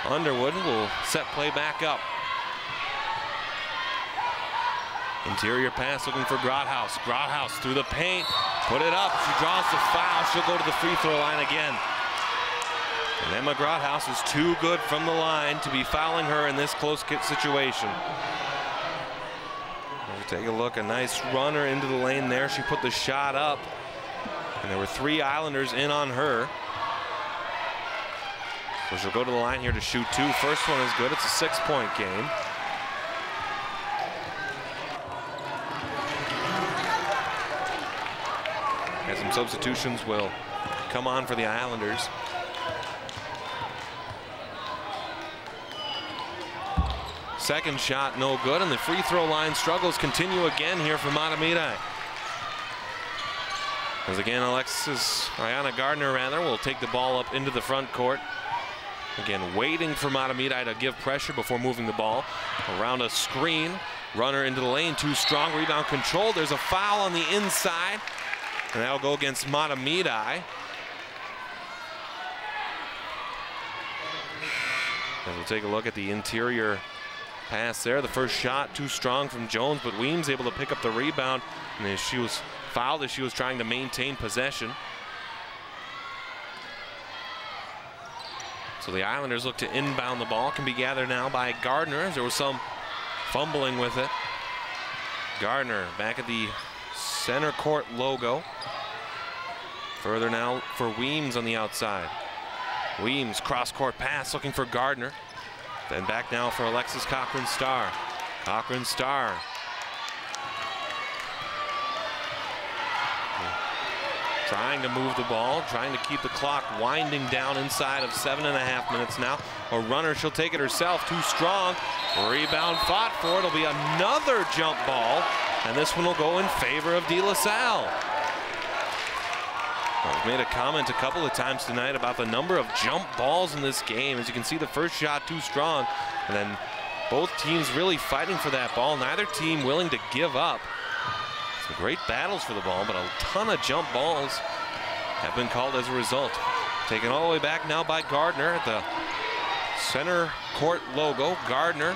Underwood will set play back up. Interior pass looking for Grothaus. Grothaus through the paint, put it up. She draws the foul. She'll go to the free throw line again. And Emma Grothaus is too good from the line to be fouling her in this close kick situation. We'll take a look, a nice runner into the lane there. She put the shot up, and there were 3 Islanders in on her. So she'll go to the line here to shoot 2. First one is good. It's a 6-point game. some substitutions will come on for the Islanders. Second shot, no good, and the free throw line struggles continue again here for Mahtomedi. As again, Ayana Gardner will take the ball up into the front court. Again, waiting for Mahtomedi to give pressure before moving the ball. Around a screen, runner into the lane, too strong, rebound control. There's a foul on the inside, and that'll go against Mahtomedi. And we'll take a look at the interior pass there. The first shot too strong from Jones, but Weems able to pick up the rebound, and she was fouled as she was trying to maintain possession. So the Islanders look to inbound the ball. Can be gathered now by Gardner as there was some fumbling with it. Gardner back at the center court logo. Further now for Weems on the outside. Weems cross-court pass looking for Gardner. Then back now for Alexis Cochran-Starr. Cochran-Starr. Trying to move the ball, trying to keep the clock winding down inside of 7.5 minutes now. A runner, she'll take it herself, too strong. Rebound fought for, it'll be another jump ball, and this one will go in favor of DeLaSalle. I've made a comment a couple of times tonight about the number of jump balls in this game. As you can see, the first shot too strong, and then both teams really fighting for that ball. Neither team willing to give up. Some great battles for the ball, but a ton of jump balls have been called as a result. Taken all the way back now by Gardner at the center court logo. Gardner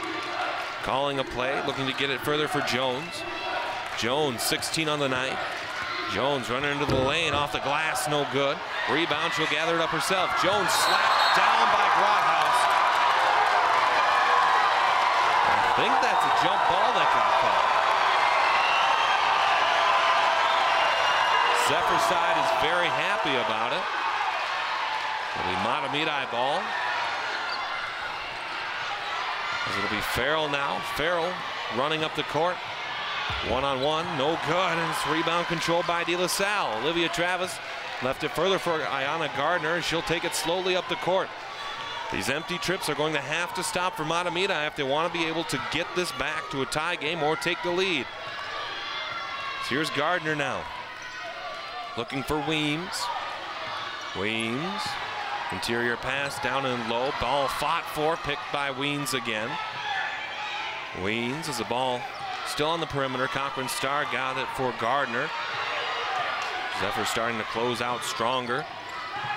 calling a play, looking to get it further for Jones. Jones, 16 on the night. Jones running into the lane, off the glass, no good. Rebound, she'll gather it up herself. Jones slapped down by Grothaus. I think that's a jump ball that got called. Zephyr side is very happy about it. It'll be Mahtomedi ball. It'll be Farrell now. Farrell running up the court. One-on-one, no good, and it's rebound controlled by DeLaSalle. Olivia Travis left it further for Ayana Gardner, and she'll take it slowly up the court. These empty trips are going to have to stop for Mahtomedi if they want to be able to get this back to a tie game or take the lead. So here's Gardner now. Looking for Weems. Weems, interior pass down and low. Ball fought for, picked by Weems again. Weems as the ball still on the perimeter. Cochran-Starr got it for Gardner. Zephyr starting to close out stronger.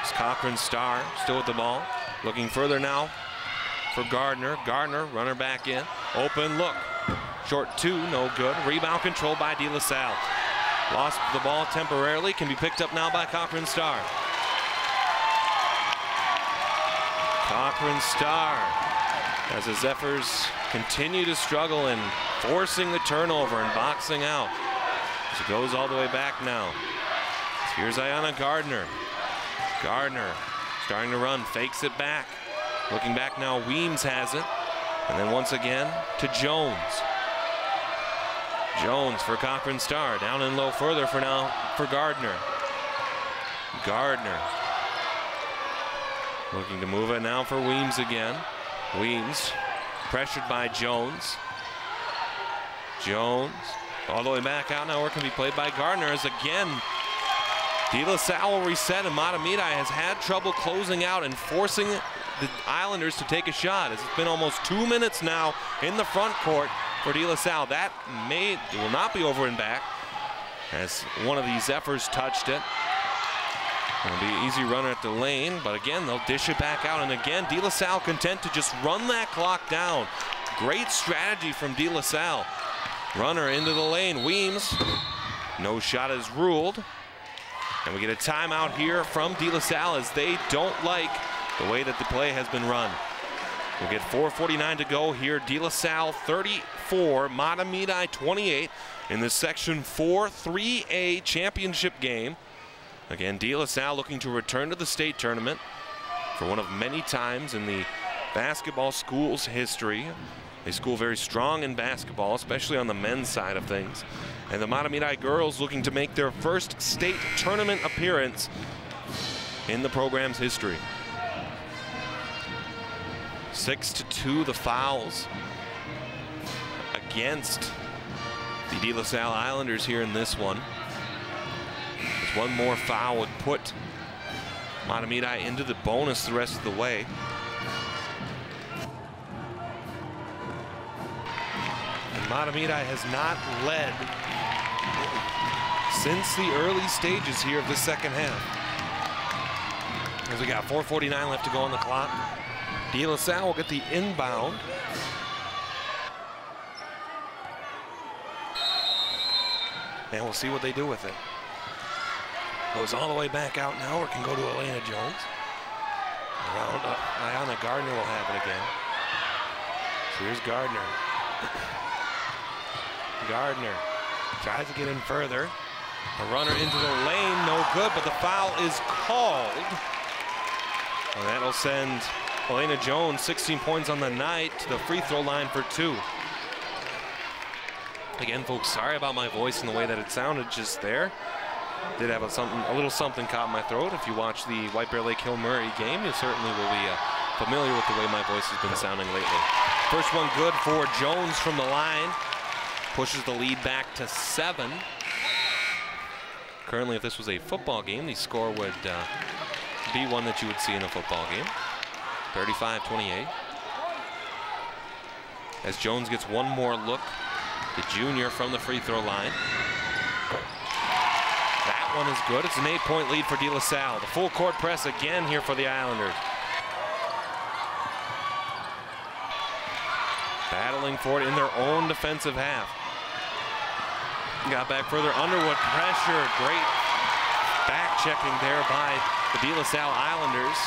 It's Cochran-Starr still with the ball. Looking further now for Gardner. Gardner, runner back in. Open look. Short two, no good. Rebound controlled by DeLaSalle. Lost the ball temporarily. Can be picked up now by Cochran-Starr. Cochran-Starr as the Zephyrs continue to struggle in forcing the turnover and boxing out. She goes all the way back now. So here's Ayana Gardner. Gardner starting to run, fakes it back. Looking back now, Weems has it. And then once again to Jones. Jones for Cochran-Starr. Down and low further for now for Gardner. Gardner looking to move it now for Weems again. Weems pressured by Jones. Jones all the way back out now, where can be played by Gardner as again DeLaSalle will reset, and Mahtomedi has had trouble closing out and forcing the Islanders to take a shot. It's been almost 2 minutes now in the front court for DeLaSalle. That will not be over and back as one of these Zephyrs touched it. It'll be an easy runner at the lane, but again, they'll dish it back out. And again, DeLaSalle content to just run that clock down. Great strategy from DeLaSalle. Runner into the lane, Weems. No shot is ruled. And we get a timeout here from DeLaSalle as they don't like the way that the play has been run. We'll get 4:49 to go here. DeLaSalle 34, Mahtomedi 28 in the Section 4 3A championship game. Again, DeLaSalle looking to return to the state tournament for one of many times in the basketball school's history. A school very strong in basketball, especially on the men's side of things. And the Mahtomedi girls looking to make their first state tournament appearance in the program's history. 6-2 the fouls against the DeLaSalle Islanders here in this one. Just one more foul would put Mahtomedi into the bonus the rest of the way. And Mahtomedi has not led since the early stages here of the second half. As we got 4:49 left to go on the clock. DeLaSalle will get the inbound. And we'll see what they do with it. Goes all the way back out now, or can go to Elena Jones. Around Ayana Gardner will have it again. So here's Gardner. Gardner tries to get in further. A runner into the lane, no good, but the foul is called. And that'll send Elena Jones, 16 points on the night, to the free throw line for 2. Again, folks, sorry about my voice and the way that it sounded just there. Did have a little something caught in my throat. If you watch the White Bear Lake Hill Murray game, you certainly will be familiar with the way my voice has been sounding lately. First one good for Jones from the line. Pushes the lead back to 7. Currently, if this was a football game, the score would be one that you would see in a football game. 35-28. As Jones gets one more look, the junior from the free throw line. That one is good. It's an 8-point lead for DeLaSalle. The full court press again here for the Islanders. Battling for it in their own defensive half. Got back further. Underwood pressure. Great back checking there by the DeLaSalle Islanders.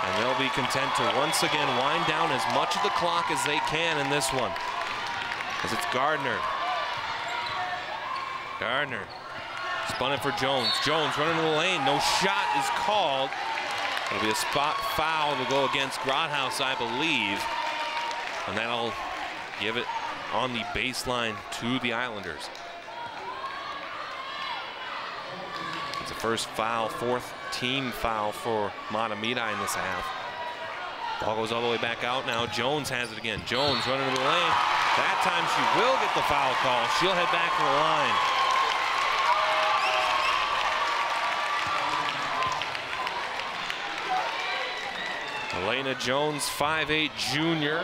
And they'll be content to once again wind down as much of the clock as they can in this one. As it's Gardner. Gardner spun it for Jones. Jones running to the lane. No shot is called. It'll be a spot foul to go against Grothaus, I believe. And that'll give it on the baseline to the Islanders. It's the first foul, 4th team foul for Mahtomedi in this half. Ball goes all the way back out now. Jones has it again. Jones running to the lane. That time she will get the foul call. She'll head back to the line. Elena Jones, 5'8" junior,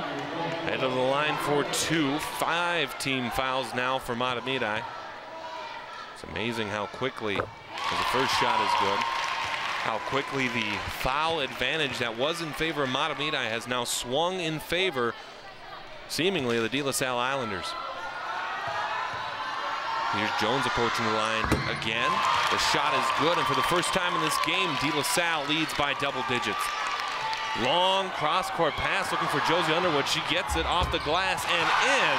head of the line for 2. 5 team fouls now for Mahtomedi. It's amazing how quickly, as the first shot is good, how quickly the foul advantage that was in favor of Mahtomedi has now swung in favor, seemingly, of the DeLaSalle Islanders. Here's Jones approaching the line again. The shot is good, and for the first time in this game, DeLaSalle leads by double digits. Long cross-court pass looking for Josie Underwood. She gets it off the glass and in.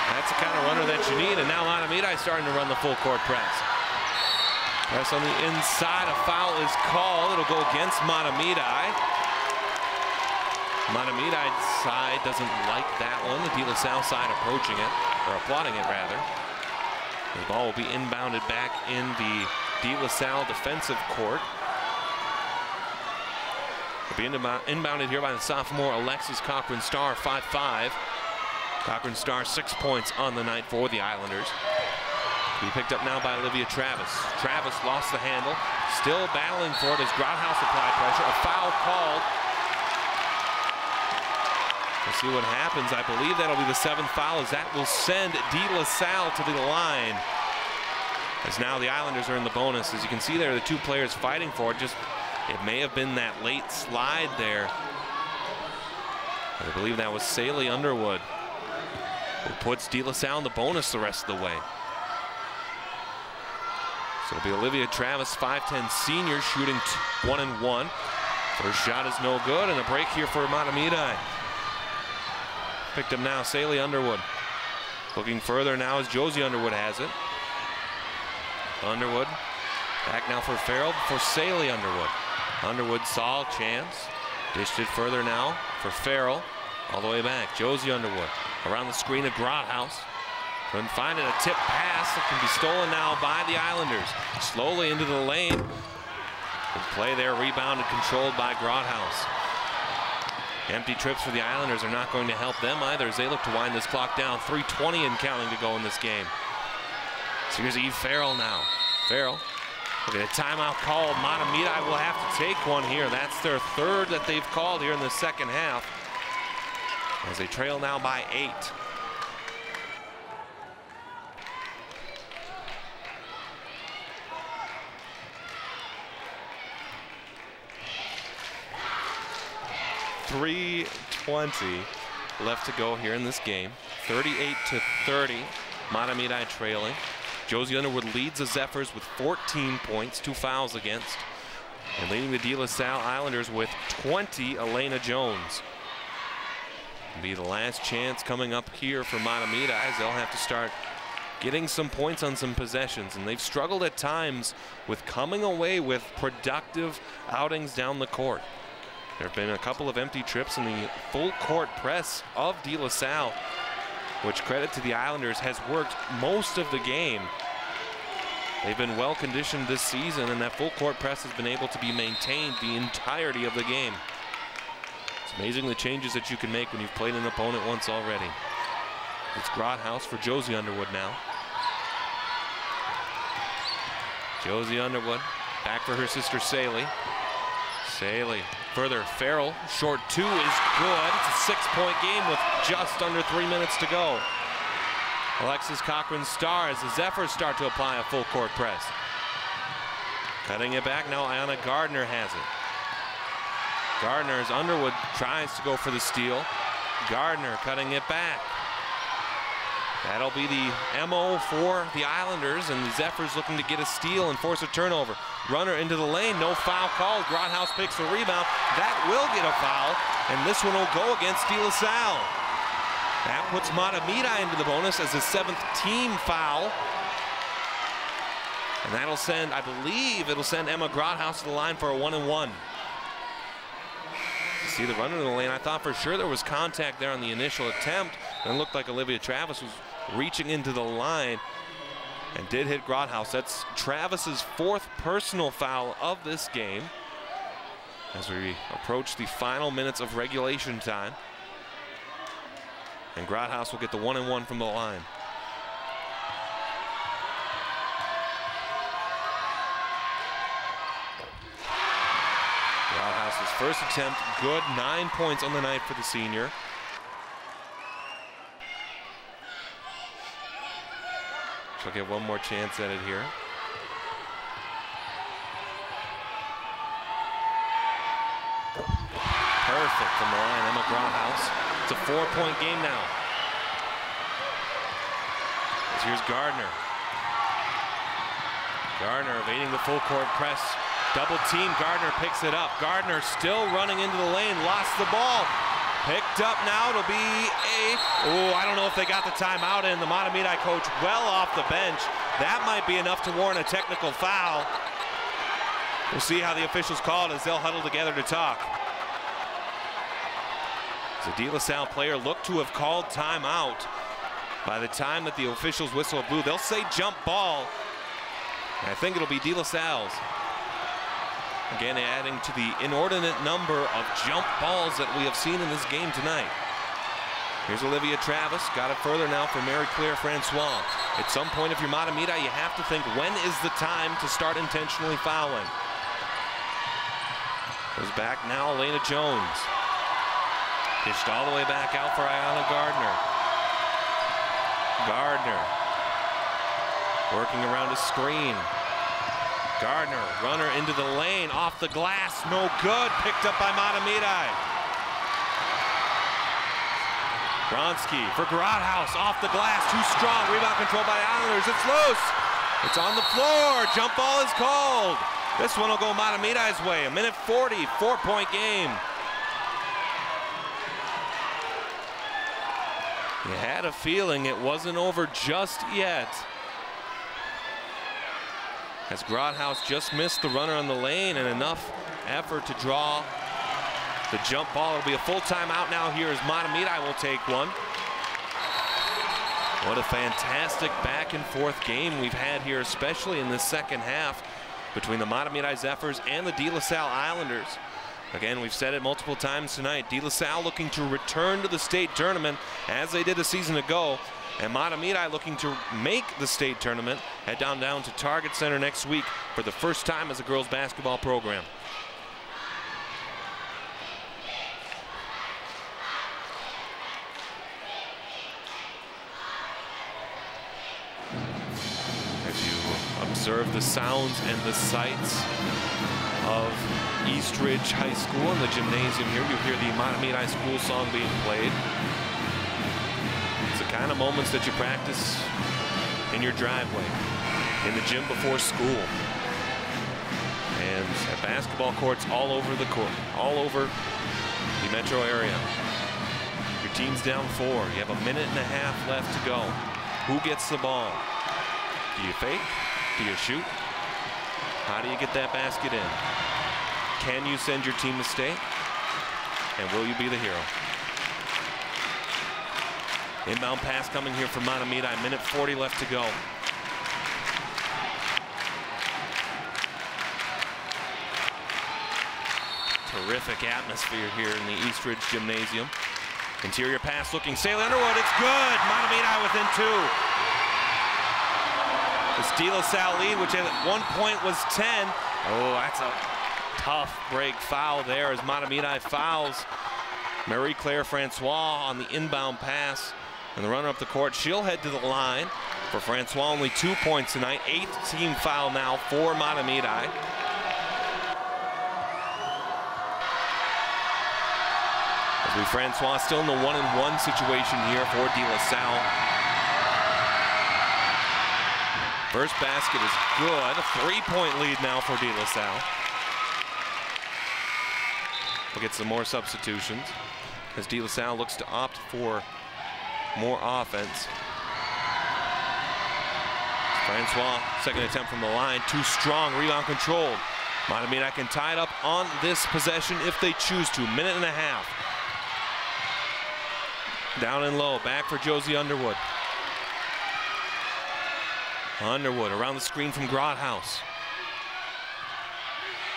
That's the kind of runner that you need, and now Mahtomedi starting to run the full court press. Press on the inside, a foul is called. It'll go against Mahtomedi. Mahtomedi's side doesn't like that one. The DeLaSalle side approaching it, or applauding it rather. The ball will be inbounded back in the DeLaSalle defensive court. It'll be inbounded here by the sophomore Alexis Cochran-Starr, 5'5". Cochran-Starr 6 points on the night for the Islanders. Be picked up now by Olivia Travis. Travis lost the handle, still battling for it as Grothaus applied pressure. A foul called. We'll see what happens. I believe that'll be the 7th foul, as that will send DeLaSalle to the line. As now the Islanders are in the bonus. As you can see there, the 2 players fighting for it. Just, it may have been that late slide there. I believe that was Saley Underwood, who puts DeLaSalle in the bonus the rest of the way. So it'll be Olivia Travis, 5'10" senior, shooting 1 and 1. First shot is no good, and a break here for Mahtomedi. Picked up now, Saley Underwood. Looking further now as Josie Underwood has it. Underwood back now for Farrell for Saley Underwood. Underwood saw a chance. Dished it further now for Farrell. All the way back, Josie Underwood. Around the screen of Grothaus. Couldn't find it. A tip pass that can be stolen now by the Islanders. Slowly into the lane. Good play there, rebounded, controlled by Grothaus. Empty trips for the Islanders are not going to help them either as they look to wind this clock down. 3:20 and counting to go in this game. So here's Eve Farrell now. Farrell, look at a timeout called. Mahtomedi will have to take one here. That's their third that they've called here in the second half, as they trail now by 8. .320 left to go here in this game. 38-30, Mahtomedi trailing. Josie Underwood leads the Zephyrs with 14 points, 2 fouls against. And leading the DeLaSalle Islanders with 20, Elena Jones. It'll be the last chance coming up here for Mahtomedi as they'll have to start getting some points on some possessions. And they've struggled at times with coming away with productive outings down the court. There have been a couple of empty trips in the full court press of DeLaSalle, which, credit to the Islanders, has worked most of the game. They've been well conditioned this season, and that full court press has been able to be maintained the entirety of the game. It's amazing the changes that you can make when you've played an opponent once already. It's Grothaus for Josie Underwood now. Josie Underwood back for her sister Saley. Saley further. Farrell, short 2 is good. It's a 6-point game with just under 3 minutes to go. Alexis Cochran-Starr as the Zephyrs start to apply a full court press. Cutting it back now, Anna Gardner has it. Gardner, as Underwood tries to go for the steal. Gardner cutting it back. That'll be the MO for the Islanders, and the Zephyrs looking to get a steal and force a turnover. Runner into the lane, no foul called. Grothaus picks the rebound. That will get a foul, and this one will go against DeLaSalle. That puts Mahtomedi into the bonus as his 7th team foul. And that'll send, I believe, it'll send Emma Grothaus to the line for a 1-and-1. See the runner in the lane. I thought for sure there was contact there on the initial attempt, and it looked like Olivia Travis was reaching into the line and did hit Grothaus. That's Travis's 4th personal foul of this game as we approach the final minutes of regulation time. And Grothaus will get the 1-and-1 from the line. Grothaus's first attempt, good. 9 points on the night for the senior. She'll get one more chance at it here. Perfect from the line, Emma Grothaus. It's a 4-point game now. As here's Gardner. Gardner evading the full court press. Double team, Gardner picks it up. Gardner still running into the lane, lost the ball. Picked up now to be I don't know if they got the timeout in. The Mahtomedi coach well off the bench. That might be enough to warrant a technical foul. We'll see how the officials call it as they'll huddle together to talk. The DeLaSalle player looked to have called timeout. By the time that the officials whistle blew, they'll say jump ball. And I think it'll be DeLaSalle's. Again, adding to the inordinate number of jump balls that we have seen in this game tonight. Here's Olivia Travis, got it further now for Marie-Claire Francois. At some point, if you're Mahtomedi, you have to think, when is the time to start intentionally fouling? Goes back now, Elena Jones. Pitched all the way back out for Ayana Gardner. Gardner working around a screen. Gardner, runner into the lane, off the glass, no good, picked up by Mahtomedi. Bronski for Grothaus, off the glass, too strong, rebound control by the Islanders, it's loose. It's on the floor, jump ball is called. This one will go Mahtomedi's way, 1:40, 4-point game. You had a feeling it wasn't over just yet, as Grothaus just missed the runner on the lane and enough effort to draw the jump ball. It'll be a full timeout now here as Mahtomedi will take one. What a fantastic back and forth game we've had here, especially in this second half between the Mahtomedi Zephyrs and the DeLaSalle Islanders. Again, we've said it multiple times tonight, DeLaSalle looking to return to the state tournament as they did a season ago, and Mahtomedi looking to make the state tournament, head down to Target Center next week for the first time as a girls basketball program. As you observe the sounds and the sights of East Ridge High School in the gymnasium here, you hear the Mahtomedi school song being played. It's the kind of moments that you practice in your driveway, in the gym before school, and at basketball courts all over the court, all over the metro area. Your team's down 4. You have a minute and a half left to go. Who gets the ball? Do you fake? Do you shoot? How do you get that basket in? Can you send your team to state? And will you be the hero? Inbound pass coming here from Mahtomedi. Minute 40 left to go. Terrific atmosphere here in the East Ridge Gymnasium. Interior pass looking, Saley Underwood, it's good! Mahtomedi within 2. This DeLaSalle lead, which at one point was 10. Oh, that's a tough break foul there as Mahtomedi fouls Marie-Claire Francois on the inbound pass. And the runner up the court, she'll head to the line. For Francois, only 2 points tonight. 8th team foul now for Mahtomedi. As we Francois still in the 1-and-1 situation here for DeLaSalle. First basket is good. A 3-point lead now for DeLaSalle. We'll get some more substitutions as DeLaSalle looks to opt for more offense. Francois, second attempt from the line, too strong, rebound controlled. Mahtomedi can tie it up on this possession if they choose to. Minute and a half. Down and low, back for Josie Underwood. Underwood around the screen from Grothaus.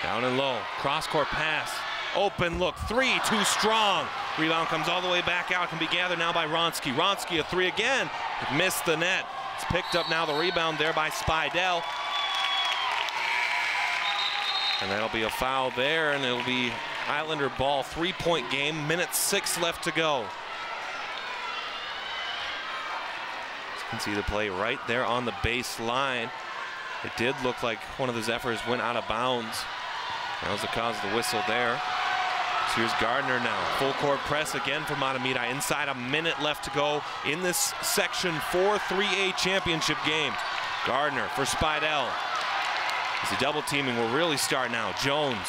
Down and low, cross-court pass. Open look, 3, too strong. Rebound comes all the way back out, can be gathered now by Ronski. Ronski, a 3 again, missed the net. It's picked up now, the rebound there by Spidell. And that'll be a foul there, and it'll be Islander ball, 3-point game, minute 6 left to go. You can see the play right there on the baseline. It did look like one of the Zephyrs went out of bounds. That was the cause of the whistle there. So here's Gardner now. Full court press again for Mahtomedi. Inside a minute left to go in this Section 4 3A championship game. Gardner for Spidell. As the double teaming will really start now. Jones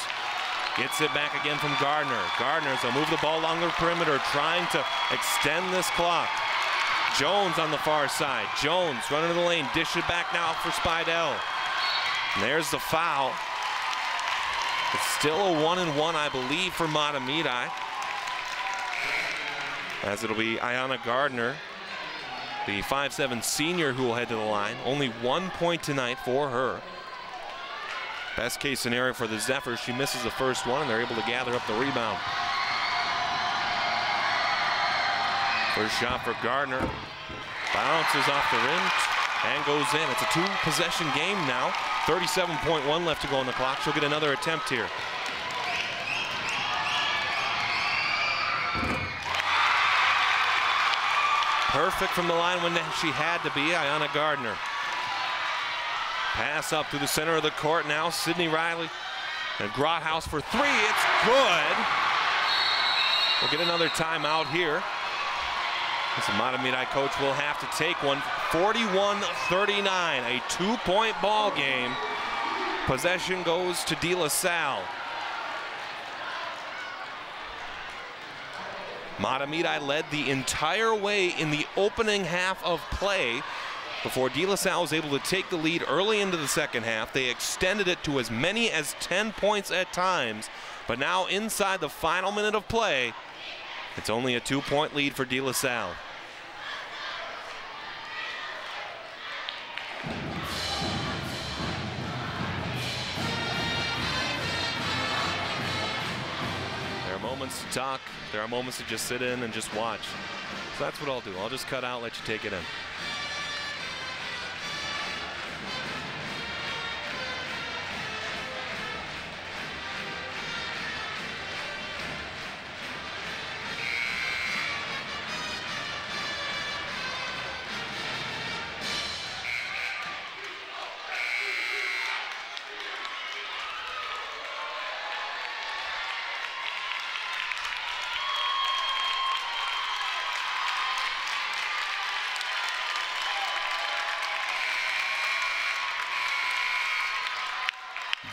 gets it back again from Gardner. Gardner's will move the ball along the perimeter, trying to extend this clock. Jones on the far side. Jones running to the lane, dish it back now for Spidell. And there's the foul. It's still a 1-and-1, I believe, for Mahtomedi. As it'll be Ayana Gardner, the 5'7" senior, who will head to the line. Only 1 point tonight for her. Best case scenario for the Zephyrs, she misses the first one, and they're able to gather up the rebound. First shot for Gardner. Bounces off the rim and goes in. It's a 2-possession game now. 37.1 left to go on the clock. She'll get another attempt here. Perfect from the line when she had to be, Ayana Gardner. Pass up through the center of the court now. Sydney Riley and Grothaus for 3. It's good. We'll get another timeout here. The Mahtomedi coach will have to take one. 41-39, a 2-point ball game. Possession goes to DeLaSalle. Mahtomedi led the entire way in the opening half of play before DeLaSalle was able to take the lead early into the second half. They extended it to as many as 10 points at times, but now inside the final minute of play, it's only a 2-point lead for DeLaSalle. moments to talk. There are moments to just sit in and just watch. So that's what I'll do. I'll just cut out, let you take it in.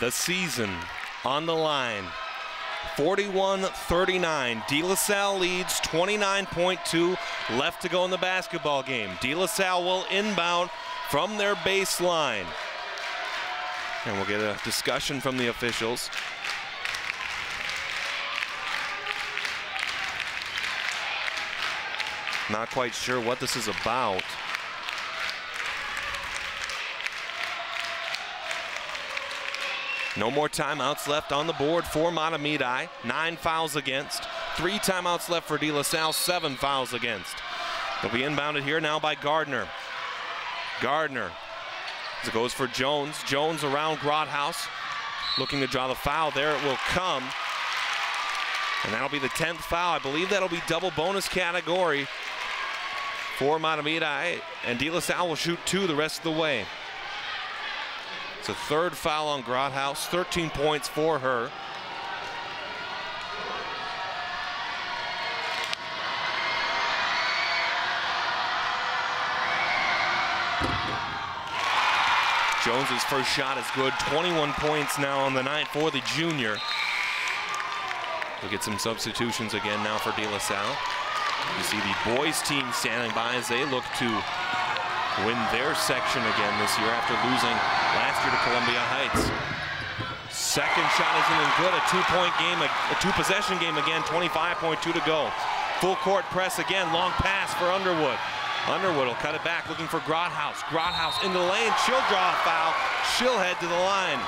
The season on the line. 41-39. DeLaSalle leads, 29.2 left to go in the basketball game. DeLaSalle will inbound from their baseline. And we'll get a discussion from the officials. Not quite sure what this is about. No more timeouts left on the board for Mahtomedi. 9 fouls against. 3 timeouts left for DeLaSalle. 7 fouls against. They'll be inbounded here now by Gardner. Gardner. As it goes for Jones. Jones around Grothaus. Looking to draw the foul. There it will come. And that'll be the 10th foul. I believe that'll be double bonus category for Mahtomedi. And DeLaSalle will shoot 2 the rest of the way. It's a 3rd foul on Grothaus, 13 points for her. Jones's first shot is good, 21 points now on the night for the junior. We'll get some substitutions again now for DeLaSalle. You see the boys team standing by as they look to win their section again this year after losing last year to Columbia Heights. Second shot isn't in good. A 2-point game, a 2-possession game again, 25.2 to go. Full court press again, long pass for Underwood. Underwood will cut it back, looking for Grothaus. Grothaus into the lane, she'll draw a foul. She'll head to the line.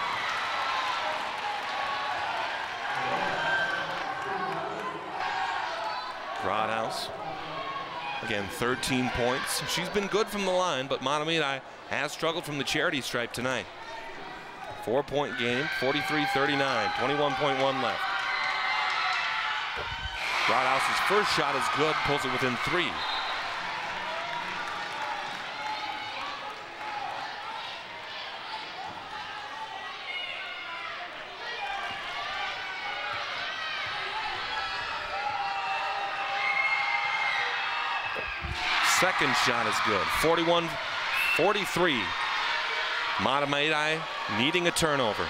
Grothaus. Again, 13 points. She's been good from the line, but Mahtomedi has struggled from the charity stripe tonight. 4-point game, 43-39, 21.1 left. Grothaus's first shot is good, pulls it within 3. Second shot is good. 41-43. Mahtomedi needing a turnover.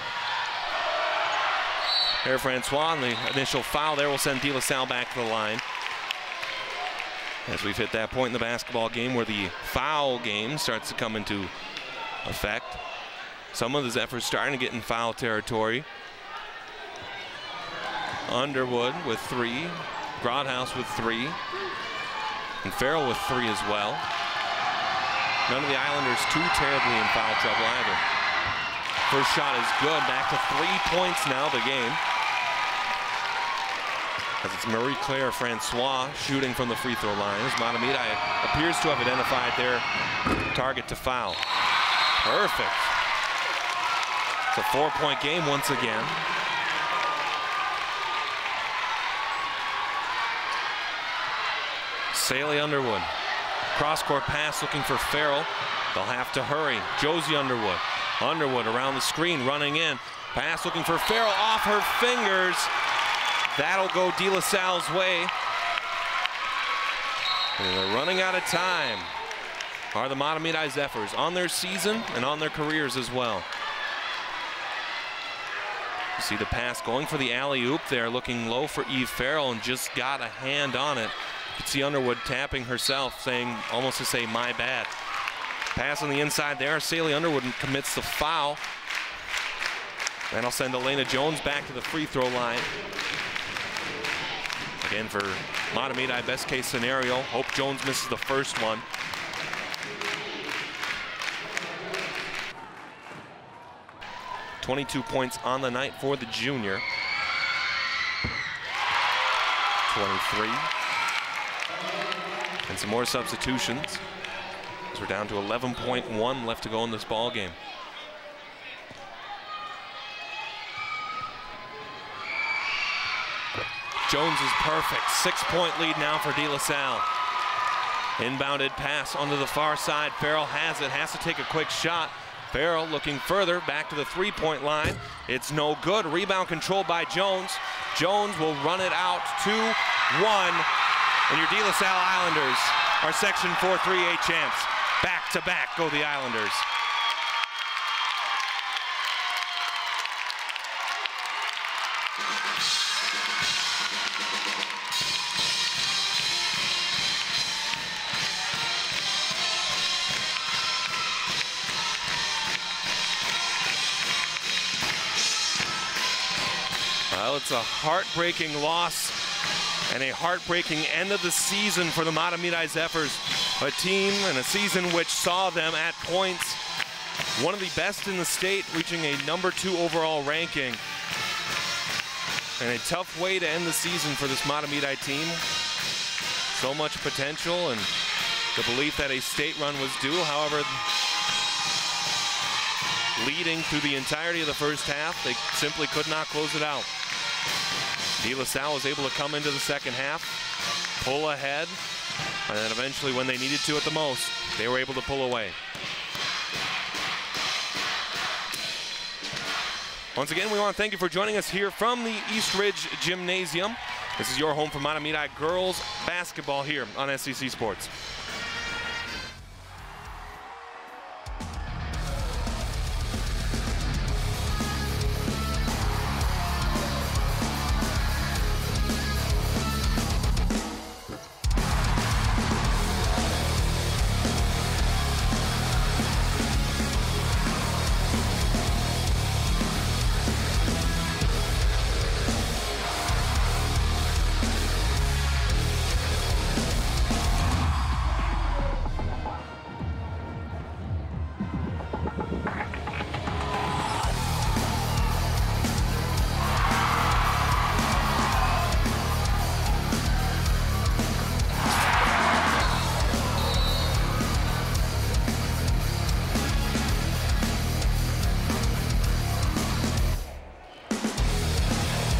Here, Francois, the initial foul there will send DeLaSalle back to the line. As we've hit that point in the basketball game where the foul game starts to come into effect. Some of the Zephyrs starting to get in foul territory. Underwood with 3. Grothaus with 3. And Farrell with 3 as well. None of the Islanders too terribly in foul trouble either. First shot is good. Back to 3 points now the game. As it's Marie-Claire Francois shooting from the free throw line. As Mahtomedi appears to have identified their target to foul. Perfect. It's a 4-point game once again. Saley Underwood. Cross-court pass looking for Farrell. They'll have to hurry. Josie Underwood. Underwood around the screen, running in. Pass looking for Farrell, off her fingers. That'll go DeLaSalle's way. And they're running out of time. Are the Mahtomedi Zephyrs on their season and on their careers as well. You see the pass going for the alley-oop there, looking low for Eve Farrell and just got a hand on it. You can see Underwood tapping herself, saying, almost to say, my bad. Pass on the inside there. Saley Underwood commits the foul. That'll send Elena Jones back to the free throw line. Again, for Mahtomedi, best case scenario. Hope Jones misses the first one. .22 points on the night for the junior. 23. And some more substitutions. So we're down to 11.1 left to go in this ball game. Jones is perfect. 6-point lead now for DeLaSalle. Inbounded pass onto the far side. Farrell has it, has to take a quick shot. Farrell looking further, back to the three-point line. It's no good. Rebound controlled by Jones. Jones will run it out 2-1. And your DeLaSalle Islanders are Section 4 3A champs. Back to back go the Islanders. Well, it's a heartbreaking loss and a heartbreaking end of the season for the Mahtomedi Zephyrs, a team and a season which saw them at points one of the best in the state, reaching a #2 overall ranking. And a tough way to end the season for this Mahtomedi team. So much potential and the belief that a state run was due. However, leading through the entirety of the first half, they simply could not close it out. DeLaSalle was able to come into the second half, pull ahead, and then eventually when they needed to at the most, they were able to pull away. Once again, we want to thank you for joining us here from the East Ridge Gymnasium. This is your home for Mahtomedi girls basketball here on SEC Sports.